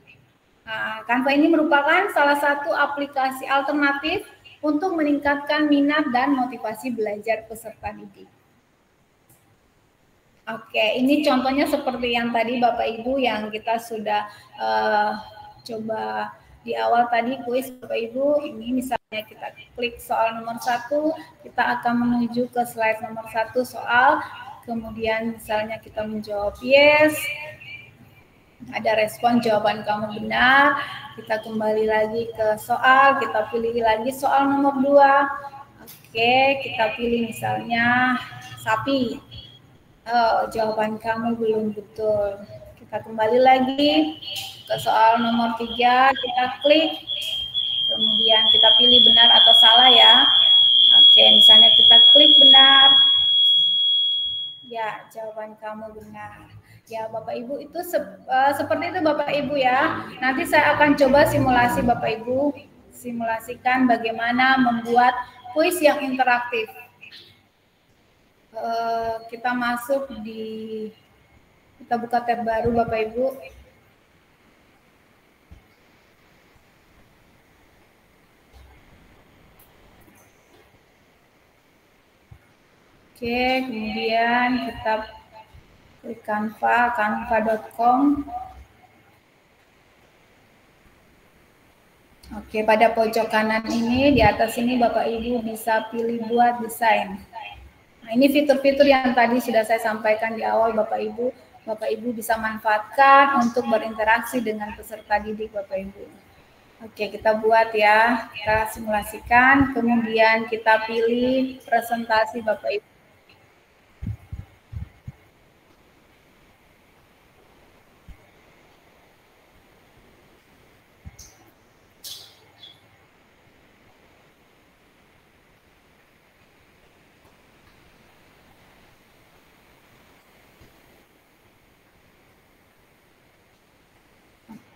Canva ini merupakan salah satu aplikasi alternatif untuk meningkatkan minat dan motivasi belajar peserta didik. Oke, ini contohnya seperti yang tadi Bapak Ibu yang kita sudah coba di awal tadi kuis Bapak Ibu. Ini misalnya kita klik soal nomor 1, kita akan menuju ke slide nomor 1 soal, kemudian misalnya kita menjawab yes, ada respon jawaban kamu benar, kita kembali lagi ke soal, kita pilih lagi soal nomor 2. Oke, kita pilih misalnya sapi. Jawaban kamu belum betul. Kita kembali lagi ke soal nomor 3, kita klik, kemudian kita pilih benar atau salah ya. Oke, misalnya kita klik benar. Ya, jawaban kamu benar. Ya, Bapak Ibu, itu seperti itu Bapak Ibu ya. Nanti saya akan coba simulasi Bapak Ibu, simulasikan bagaimana membuat kuis yang interaktif. Kita masuk kita buka tab baru Bapak Ibu. Oke, kemudian kita klik canva.com. Oke, pada pojok kanan ini, di atas ini Bapak Ibu bisa pilih buat desain. Nah, ini fitur-fitur yang tadi sudah saya sampaikan di awal Bapak Ibu. Bapak Ibu bisa manfaatkan untuk berinteraksi dengan peserta didik Bapak Ibu. Oke, kita buat ya, kita simulasikan, kemudian kita pilih presentasi Bapak Ibu.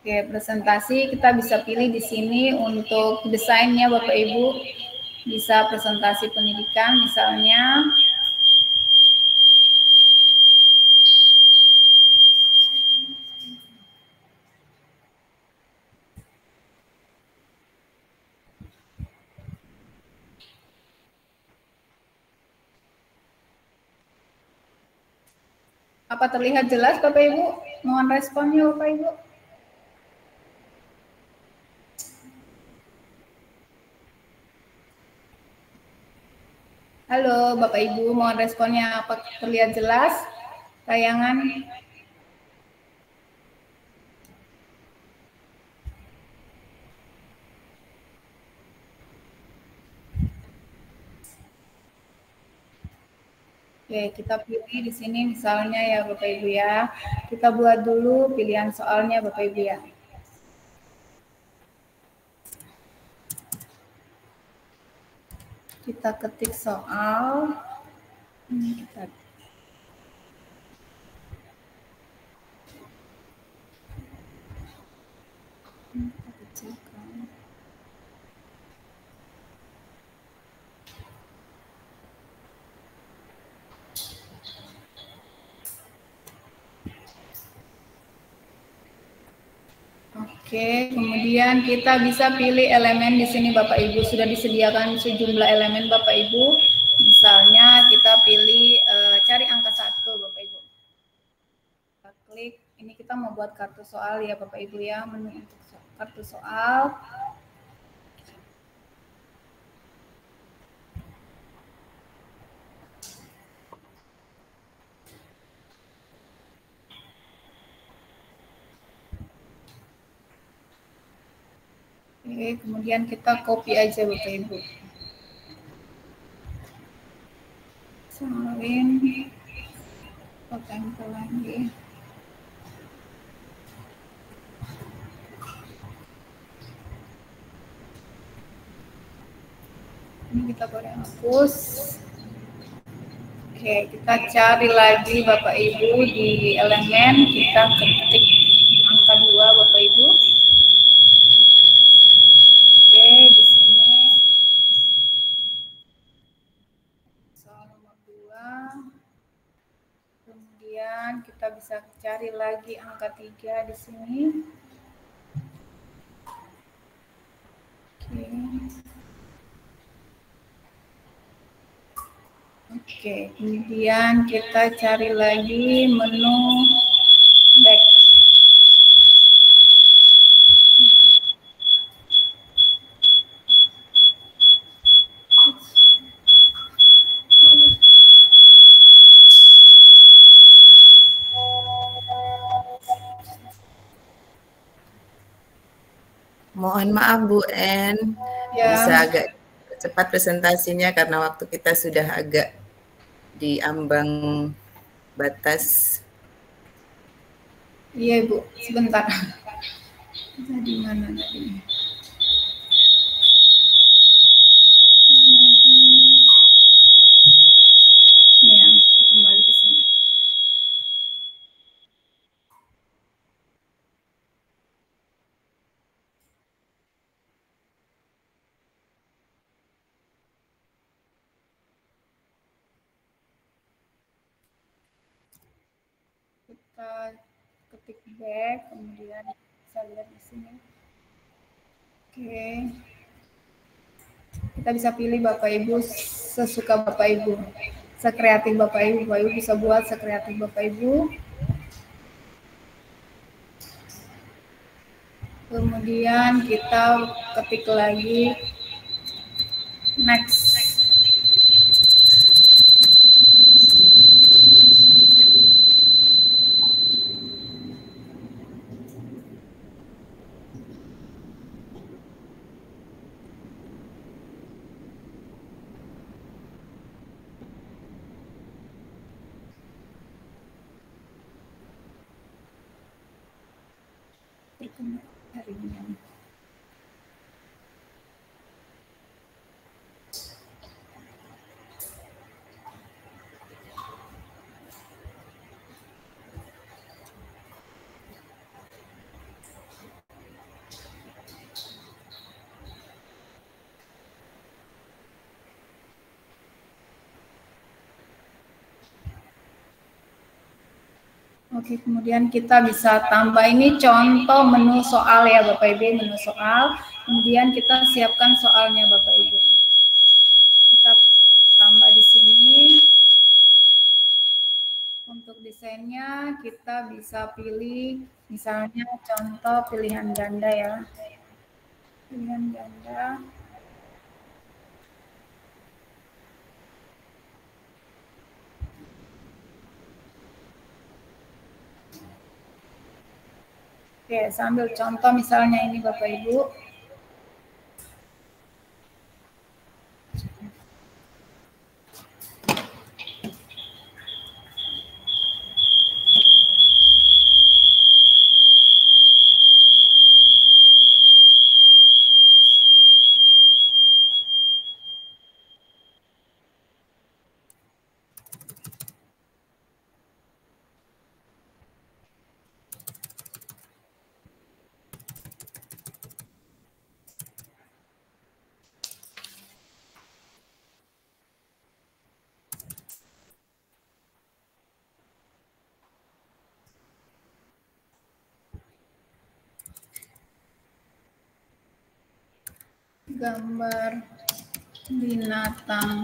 Oke, presentasi kita bisa pilih di sini untuk desainnya Bapak Ibu. Bisa presentasi pendidikan misalnya. Apa terlihat jelas Bapak Ibu? Mohon responnya Bapak Ibu. Halo Bapak Ibu, mohon responnya, apa terlihat jelas tayangan? Oke, kita pilih di sini misalnya ya Bapak Ibu ya. Kita buat dulu pilihan soalnya Bapak Ibu ya. Kita ketik soal. Kita kecilkan. Oke, kemudian kita bisa pilih elemen di sini Bapak Ibu. Sudah disediakan sejumlah elemen Bapak Ibu. Misalnya kita pilih cari angka 1 Bapak Ibu. Kita klik, ini kita mau buat kartu soal ya Bapak Ibu ya, menu untuk kartu soal. Oke, kemudian kita copy aja Bapak Ibu. Salin, kita tempel lagi. Ini kita boleh hapus. Oke, kita cari lagi Bapak Ibu di elemen, kita ketik angka 2 Bapak Ibu. Oke, di sini soal nomor 2. Kemudian kita bisa cari lagi angka 3 di sini. Oke. Oke, kemudian kita cari lagi menu back. Mohon maaf Bu En, Ya. bisa agak cepat presentasinya karena waktu kita sudah agak di ambang batas. Iya Ibu, sebentar. Di mana tadi? Ya, kembali ke sini. Kita ketik back, kemudian bisa lihat di sini. Oke. Kita bisa pilih Bapak Ibu sesuka Bapak Ibu. Sekreatif Bapak Ibu. Bapak Ibu bisa buat sekreatif Bapak Ibu. Kemudian kita ketik lagi next. Oke, kemudian kita bisa tambah ini contoh menu soal ya Bapak Ibu, menu soal. Kemudian kita siapkan soalnya Bapak Ibu. Kita tambah di sini. Untuk desainnya kita bisa pilih misalnya contoh pilihan ganda ya. Pilihan ganda. Oke, sambil contoh misalnya ini Bapak Ibu. Gambar binatang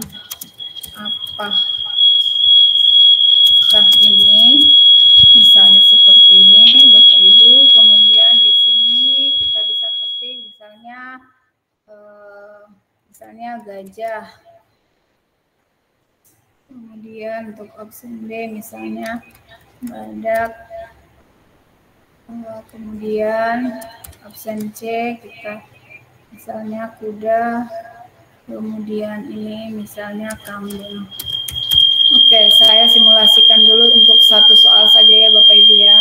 apakah ini, misalnya seperti ini Bapak Ibu. Kemudian di sini kita bisa ketik misalnya gajah. Kemudian untuk option B misalnya badak. Kemudian option C kita misalnya kuda, kemudian ini misalnya kambing. Oke, saya simulasikan dulu untuk satu soal saja ya Bapak Ibu ya.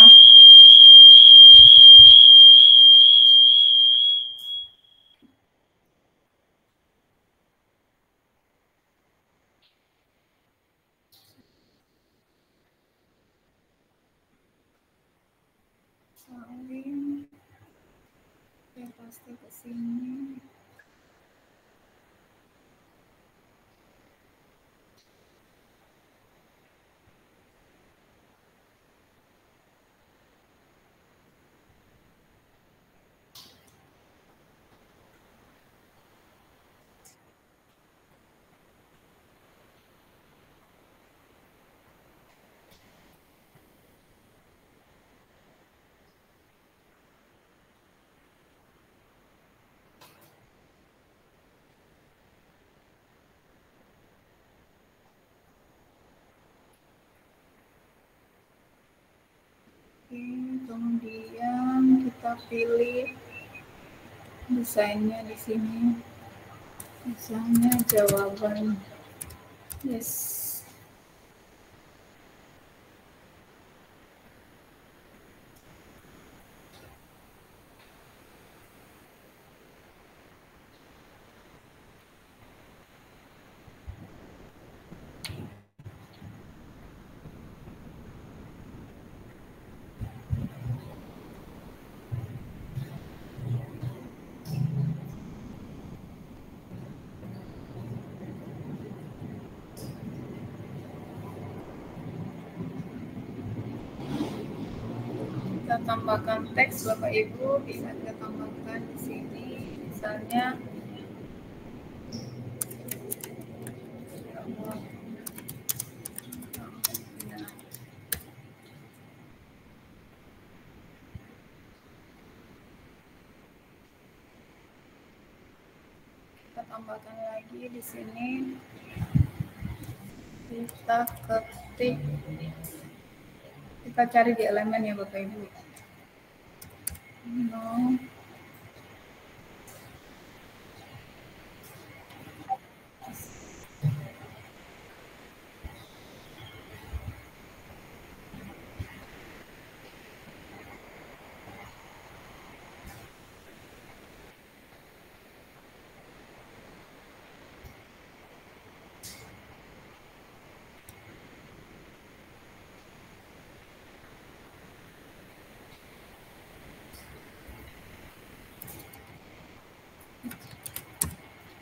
Salin, oke pasti ke sini. Kemudian kita pilih desainnya di sini. Misalnya jawaban yes. Kita tambahkan teks Bapak Ibu, bisa kita tambahkan di sini misalnya kita tambahkan lagi di sini, kita ketik, kita cari di elemen ya Bapak Ibu. No.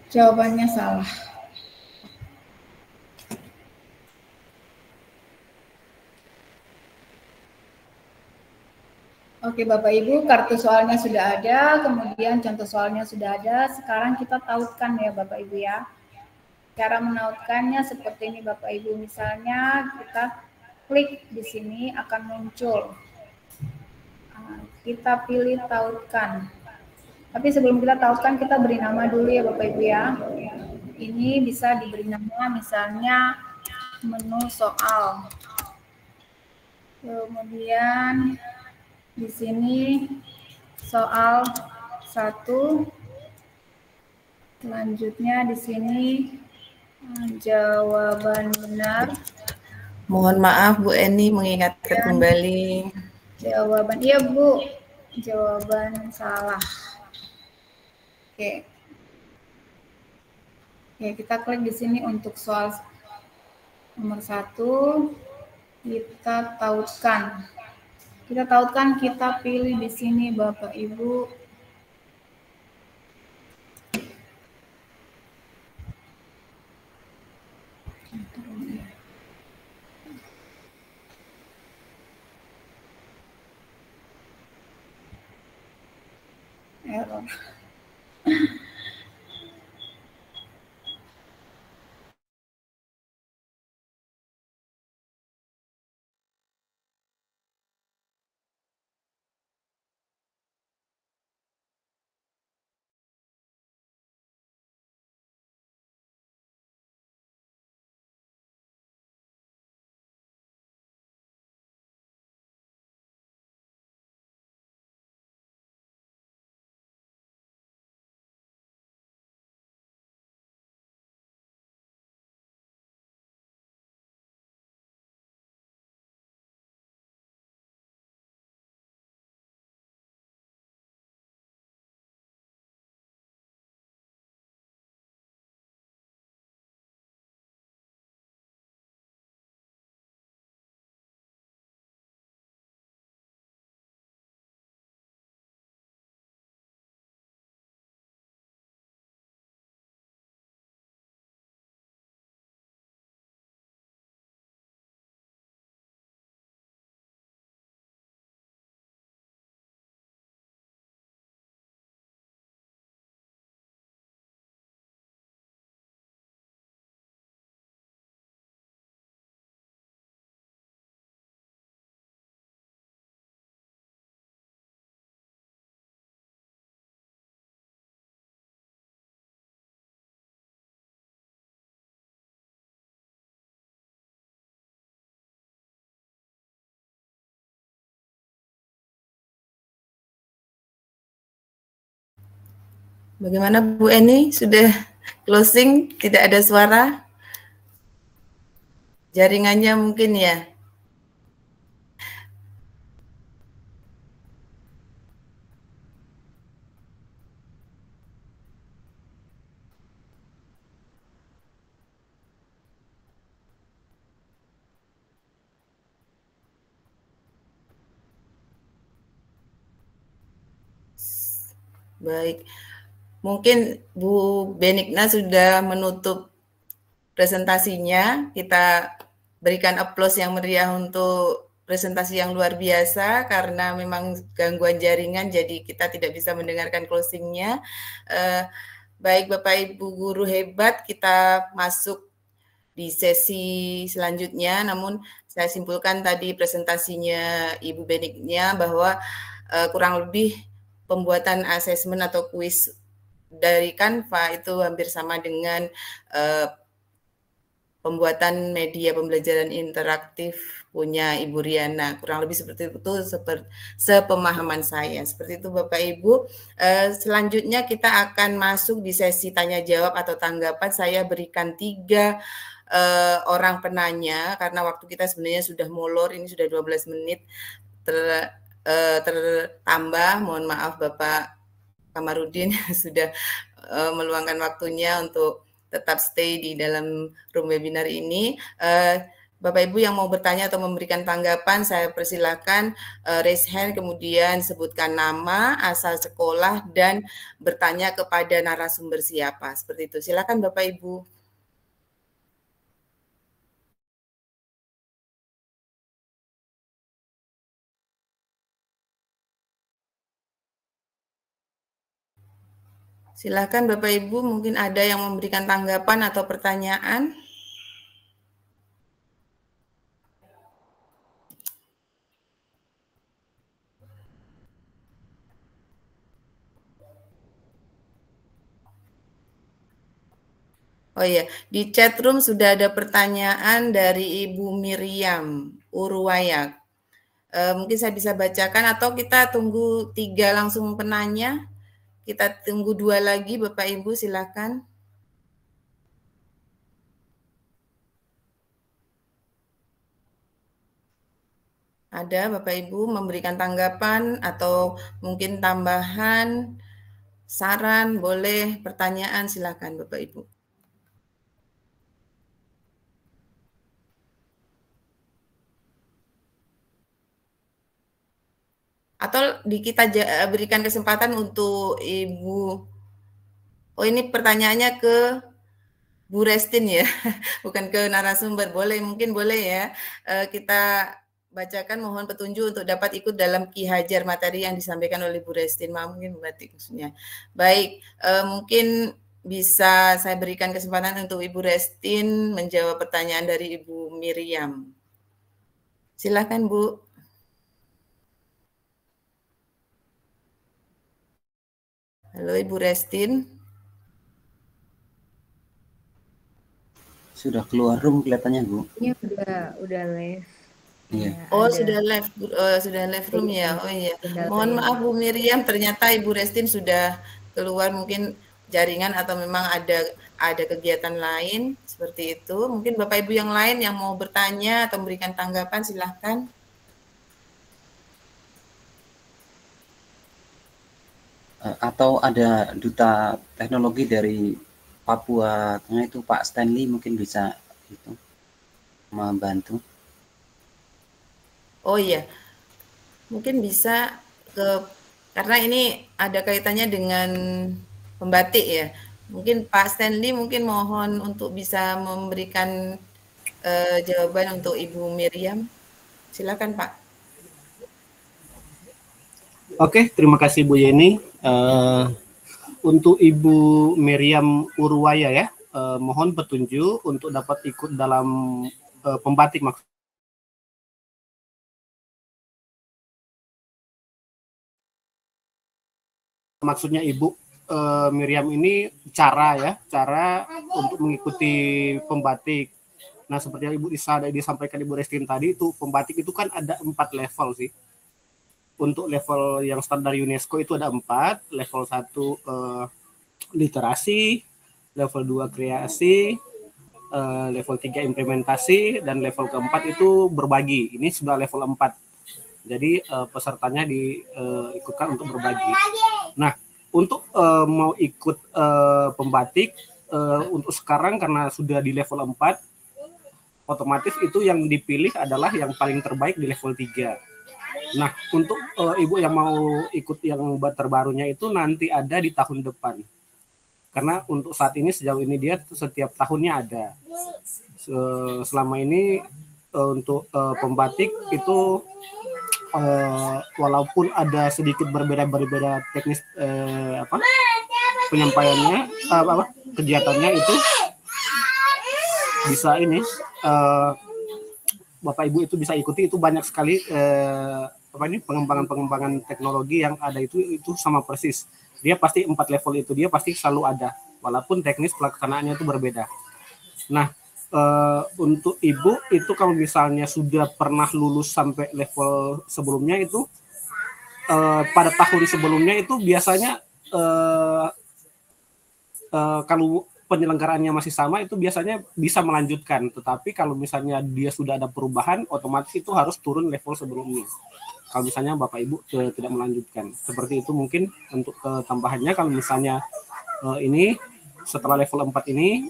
Jawabannya salah. Oke Bapak Ibu, kartu soalnya sudah ada, kemudian contoh soalnya sudah ada. Sekarang kita tautkan ya Bapak Ibu ya. Cara menautkannya seperti ini Bapak Ibu. Misalnya kita klik di sini akan muncul. Kita pilih tautkan. Tapi sebelum kita tautkan, kita beri nama dulu ya Bapak Ibu ya. Ini bisa diberi nama misalnya menu soal. Kemudian di sini soal 1. Selanjutnya di sini jawaban benar. Mohon maaf Bu Eni mengingatkan kembali. Jawaban iya Bu. Jawaban salah. Oke. Oke, kita klik di sini untuk soal nomor 1. Kita tautkan. Kita tautkan, kita pilih di sini Bapak Ibu. Error. Bagaimana Bu Eni? Sudah Closing, tidak ada suara. Jaringannya mungkin ya. Baik, mungkin Bu Benigna sudah menutup presentasinya. Kita berikan aplaus yang meriah untuk presentasi yang luar biasa, karena memang gangguan jaringan, jadi kita tidak bisa mendengarkan closingnya. Baik Bapak Ibu guru hebat, kita masuk di sesi selanjutnya. Namun saya simpulkan tadi presentasinya Ibu Benigna bahwa kurang lebih pembuatan asesmen atau kuis dari Canva itu hampir sama dengan pembuatan media pembelajaran interaktif punya Ibu Riana. Kurang lebih seperti itu, sepemahaman saya. Seperti itu Bapak Ibu. Selanjutnya kita akan masuk di sesi tanya jawab atau tanggapan. Saya berikan 3 orang penanya karena waktu kita sebenarnya sudah molor, ini sudah 12 menit tertambah. Mohon maaf Bapak Kamarudin sudah meluangkan waktunya untuk tetap stay di dalam room webinar ini. Bapak Ibu yang mau bertanya atau memberikan tanggapan, saya persilakan raise hand, kemudian sebutkan nama, asal sekolah, dan bertanya kepada narasumber siapa. Seperti itu. Silakan Bapak Ibu. Silakan Bapak Ibu, mungkin ada yang memberikan tanggapan atau pertanyaan. Oh iya, di chat room sudah ada pertanyaan dari Ibu Miriam Urwayak. Mungkin saya bisa bacakan atau kita tunggu 3 langsung penanya. Kita tunggu 2 lagi, Bapak Ibu, silakan. Ada Bapak Ibu memberikan tanggapan atau mungkin tambahan, saran, boleh, pertanyaan, silakan Bapak Ibu. Atau kita berikan kesempatan untuk Ibu. Oh, ini pertanyaannya ke Bu Restin ya, bukan ke narasumber. Boleh, mungkin boleh ya. Kita bacakan, mohon petunjuk untuk dapat ikut dalam Ki Hajar materi yang disampaikan oleh Bu Restin. Mungkin berarti maksudnya. Baik, mungkin bisa saya berikan kesempatan untuk Ibu Restin menjawab pertanyaan dari Ibu Miriam. Silakan Bu. Halo Ibu Restin. Sudah keluar room kelihatannya Bu. Ini udah live. Iya. Oh sudah live room ya. Oh iya. Mohon maaf Bu Miriam, ternyata Ibu Restin sudah keluar, mungkin jaringan atau memang ada kegiatan lain seperti itu. Mungkin Bapak Ibu yang lain yang mau bertanya atau memberikan tanggapan silahkan. Atau ada duta teknologi dari Papua Tengah itu Pak Stanley mungkin bisa itu membantu. Oh iya, mungkin bisa karena ini ada kaitannya dengan pembatik ya. Mungkin Pak Stanley mungkin mohon untuk bisa memberikan jawaban untuk Ibu Miriam. Silakan Pak. Oke, terima kasih Bu Yeni. Untuk Ibu Miriam Urwaya ya, mohon petunjuk untuk dapat ikut dalam pembatik maksudnya Ibu Miriam ini cara untuk mengikuti pembatik. Nah, seperti yang Ibu disampaikan Ibu Restin tadi, itu pembatik itu kan ada 4 level sih. Untuk level yang standar UNESCO itu ada 4, level 1 literasi, level 2 kreasi, level 3 implementasi, dan level keempat itu berbagi. Ini sudah level 4. Jadi pesertanya diikutkan untuk berbagi. Nah, untuk mau ikut pembatik, untuk sekarang karena sudah di level 4, otomatis itu yang dipilih adalah yang paling terbaik di level 3. Nah, untuk ibu yang mau ikut yang terbarunya itu nanti ada di tahun depan. Karena untuk saat ini sejauh ini dia setiap tahunnya ada. Selama ini untuk pembatik itu walaupun ada sedikit berbeda teknis penyampaiannya, kegiatannya itu bisa ini Bapak Ibu itu bisa ikuti, itu banyak sekali pengembangan teknologi yang ada itu sama persis. Dia pasti 4 level itu dia pasti selalu ada, walaupun teknis pelaksanaannya itu berbeda. Nah, untuk Ibu itu kalau misalnya sudah pernah lulus sampai level sebelumnya itu pada tahun sebelumnya itu biasanya kalau penyelenggaraannya masih sama itu biasanya bisa melanjutkan, tetapi kalau misalnya dia sudah ada perubahan otomatis itu harus turun level sebelumnya. Kalau misalnya Bapak Ibu tidak melanjutkan, seperti itu mungkin untuk tambahannya. Kalau misalnya ini setelah level 4 ini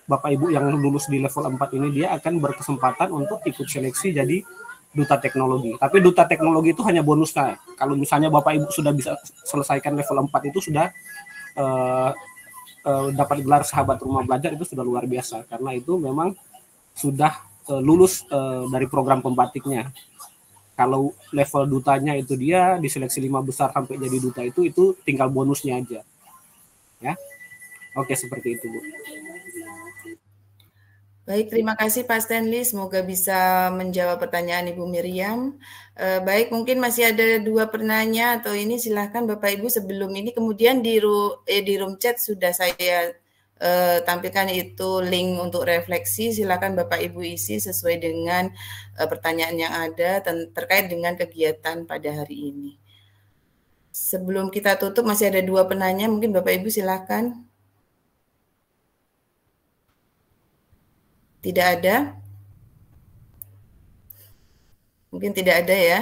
Bapak Ibu yang lulus di level 4 ini dia akan berkesempatan untuk ikut seleksi jadi duta teknologi. Tapi duta teknologi itu hanya bonusnya. Kalau misalnya Bapak Ibu sudah bisa selesaikan level 4 itu sudah dapat gelar sahabat rumah belajar, itu sudah luar biasa karena itu memang sudah lulus dari program pembatiknya. Kalau level dutanya itu dia diseleksi 5 besar sampai jadi duta itu tinggal bonusnya aja. Ya. Oke, seperti itu, Bu. Baik, terima kasih Pak Stanley. Semoga bisa menjawab pertanyaan Ibu Miriam. Baik, mungkin masih ada 2 penanya atau ini, silahkan Bapak Ibu sebelum ini. Kemudian di room chat sudah saya tampilkan itu link untuk refleksi. Silakan Bapak Ibu isi sesuai dengan pertanyaan yang ada terkait dengan kegiatan pada hari ini. Sebelum kita tutup masih ada 2 penanya, mungkin Bapak Ibu silakan. Tidak ada? Mungkin tidak ada ya?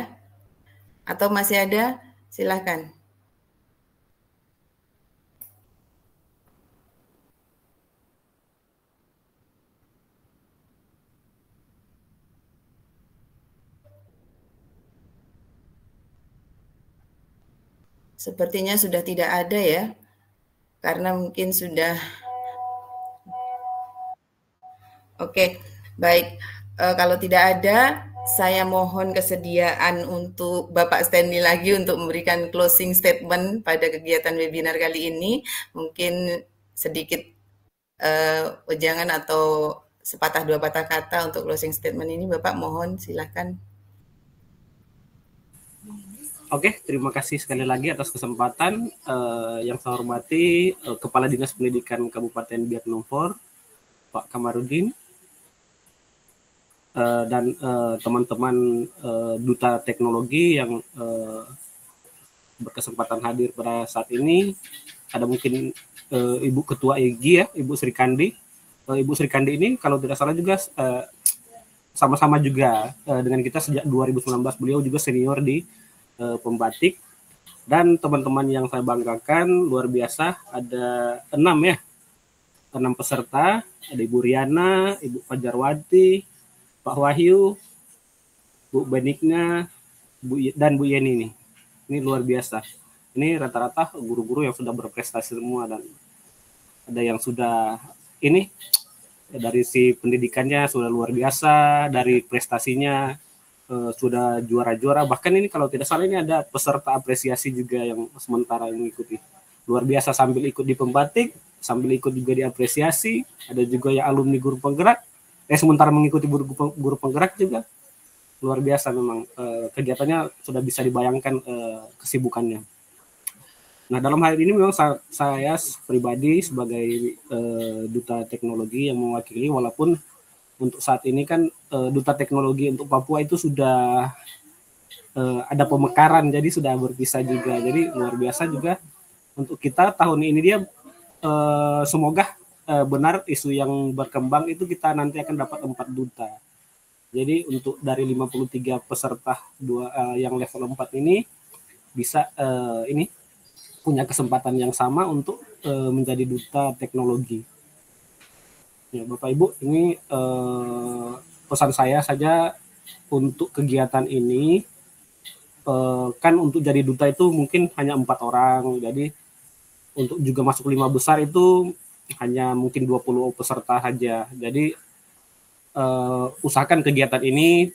Atau masih ada? Silakan. Sepertinya sudah tidak ada ya, karena mungkin sudah. Oke, baik. Kalau tidak ada, saya mohon kesediaan untuk Bapak Stanley lagi untuk memberikan closing statement pada kegiatan webinar kali ini. Mungkin sedikit wejangan atau sepatah 2 patah kata untuk closing statement ini, Bapak mohon silakan. Oke, terima kasih sekali lagi atas kesempatan. Yang saya hormati Kepala Dinas Pendidikan Kabupaten Biak Numfor, Pak Kamarudin, dan teman-teman duta teknologi yang berkesempatan hadir pada saat ini. Ada mungkin Ibu Ketua IGI ya, Ibu Sri Kandi. Ibu Sri Kandi ini kalau tidak salah juga sama-sama juga dengan kita sejak 2019. Beliau juga senior di pembatik, dan teman-teman yang saya banggakan luar biasa, ada 6 peserta, ada Ibu Riana, Ibu Fajarwati, Pak Wahyu, Bu Benigna, dan Bu Yeni nih. Ini luar biasa. Ini rata-rata guru-guru yang sudah berprestasi semua, dan ada yang sudah ini dari si pendidikannya sudah luar biasa, dari prestasinya sudah juara-juara. Bahkan ini kalau tidak salah ini ada peserta apresiasi juga yang sementara mengikuti. Luar biasa, sambil ikut di pembatik, sambil ikut juga diapresiasi. Ada juga yang alumni guru penggerak, sementara mengikuti guru penggerak juga. Luar biasa memang, kegiatannya sudah bisa dibayangkan kesibukannya. Nah, dalam hal ini memang saya pribadi sebagai duta teknologi yang mewakili, walaupun untuk saat ini kan duta teknologi untuk Papua itu sudah ada pemekaran, jadi sudah berpisah juga. Jadi luar biasa juga untuk kita tahun ini dia semoga benar isu yang berkembang itu kita nanti akan dapat 4 duta. Jadi untuk dari 53 peserta yang level 4 ini bisa ini punya kesempatan yang sama untuk menjadi duta teknologi. Ya, Bapak Ibu, ini pesan saya saja untuk kegiatan ini. Kan untuk jadi duta itu mungkin hanya 4 orang. Jadi untuk juga masuk 5 besar itu hanya mungkin 20 peserta saja. Jadi usahakan kegiatan ini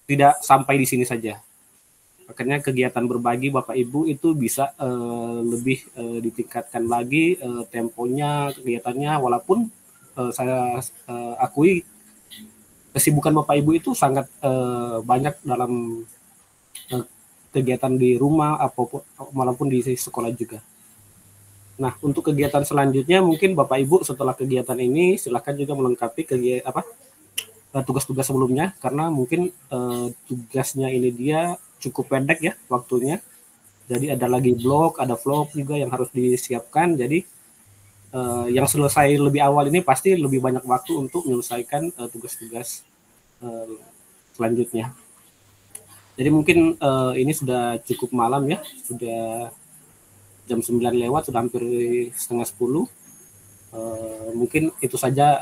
tidak sampai di sini saja. Makanya kegiatan berbagi Bapak Ibu itu bisa lebih ditingkatkan lagi temponya, kegiatannya, walaupun saya akui kesibukan Bapak Ibu itu sangat banyak dalam kegiatan di rumah maupun di sekolah juga. Nah, untuk kegiatan selanjutnya mungkin Bapak Ibu setelah kegiatan ini silakan juga melengkapi tugas-tugas sebelumnya, karena mungkin tugasnya ini dia cukup pendek ya waktunya. Jadi ada lagi blog, ada vlog juga yang harus disiapkan. Jadi yang selesai lebih awal ini pasti lebih banyak waktu untuk menyelesaikan tugas-tugas selanjutnya. Jadi mungkin ini sudah cukup malam ya, sudah jam 9 lewat, sudah hampir setengah 10. Mungkin itu saja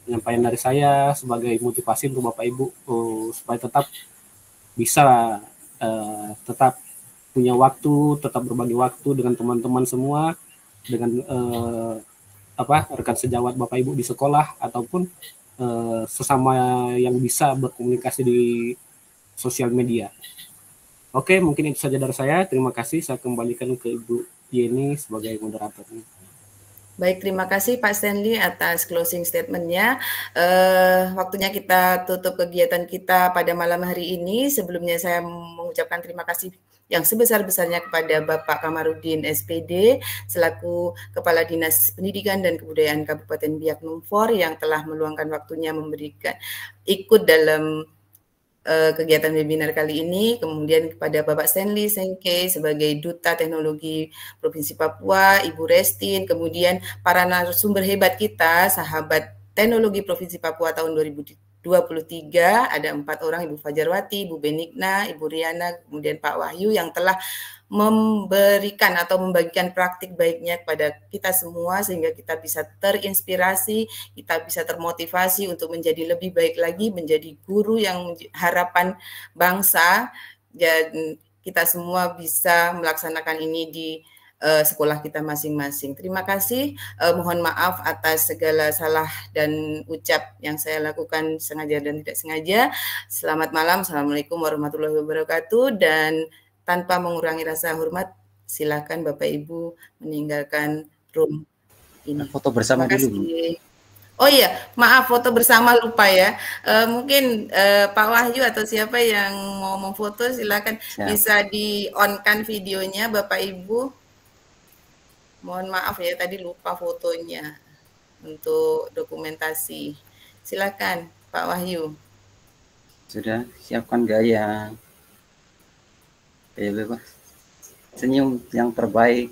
penyampaian dari saya sebagai motivasi untuk Bapak Ibu supaya tetap bisa tetap punya waktu, tetap berbagi waktu dengan teman-teman semua, dengan rekan sejawat Bapak Ibu di sekolah ataupun sesama yang bisa berkomunikasi di sosial media. Oke, mungkin itu saja dari saya. Terima kasih. Saya kembalikan ke Ibu Yeni sebagai moderator. Baik, terima kasih Pak Stanley atas closing statement-nya. Waktunya kita tutup kegiatan kita pada malam hari ini. Sebelumnya saya mengucapkan terima kasih yang sebesar-besarnya kepada Bapak Kamarudin SPD selaku Kepala Dinas Pendidikan dan Kebudayaan Kabupaten Biak Numfor yang telah meluangkan waktunya memberikan ikut dalam kegiatan webinar kali ini, kemudian kepada Bapak Stanley Sengke sebagai Duta Teknologi Provinsi Papua, Ibu Restin, kemudian para narasumber hebat kita, sahabat teknologi Provinsi Papua tahun 2023, ada 4 orang, Ibu Fajarwati, Ibu Benigna, Ibu Riana, kemudian Pak Wahyu yang telah memberikan atau membagikan praktik baiknya kepada kita semua sehingga kita bisa terinspirasi, kita bisa termotivasi untuk menjadi lebih baik lagi, menjadi guru yang harapan bangsa, dan kita semua bisa melaksanakan ini di sekolah kita masing-masing. Terima kasih, mohon maaf atas segala salah dan ucap yang saya lakukan sengaja dan tidak sengaja. Selamat malam, Assalamualaikum warahmatullahi wabarakatuh, dan tanpa mengurangi rasa hormat, silakan Bapak Ibu meninggalkan room ini. Foto bersama dulu. Oh iya, maaf, foto bersama lupa ya. Mungkin Pak Wahyu atau siapa yang mau memfoto silakan. Siap. Bisa di-on-kan videonya Bapak Ibu. Mohon maaf ya, tadi lupa fotonya untuk dokumentasi. Silakan Pak Wahyu. Sudah, siapkan gaya. Bebas. Senyum yang terbaik.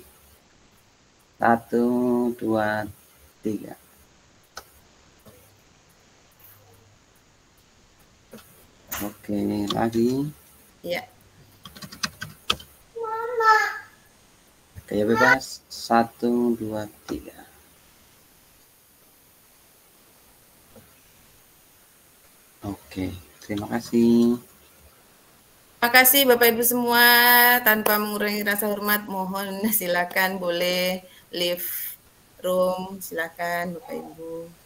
1, 2, 3. Oke, lagi. Ya. Mama. Gaya bebas. 1, 2, 3. Oke, terima kasih. Terima kasih Bapak Ibu semua, tanpa mengurangi rasa hormat mohon silakan boleh leave room, silakan Bapak Ibu.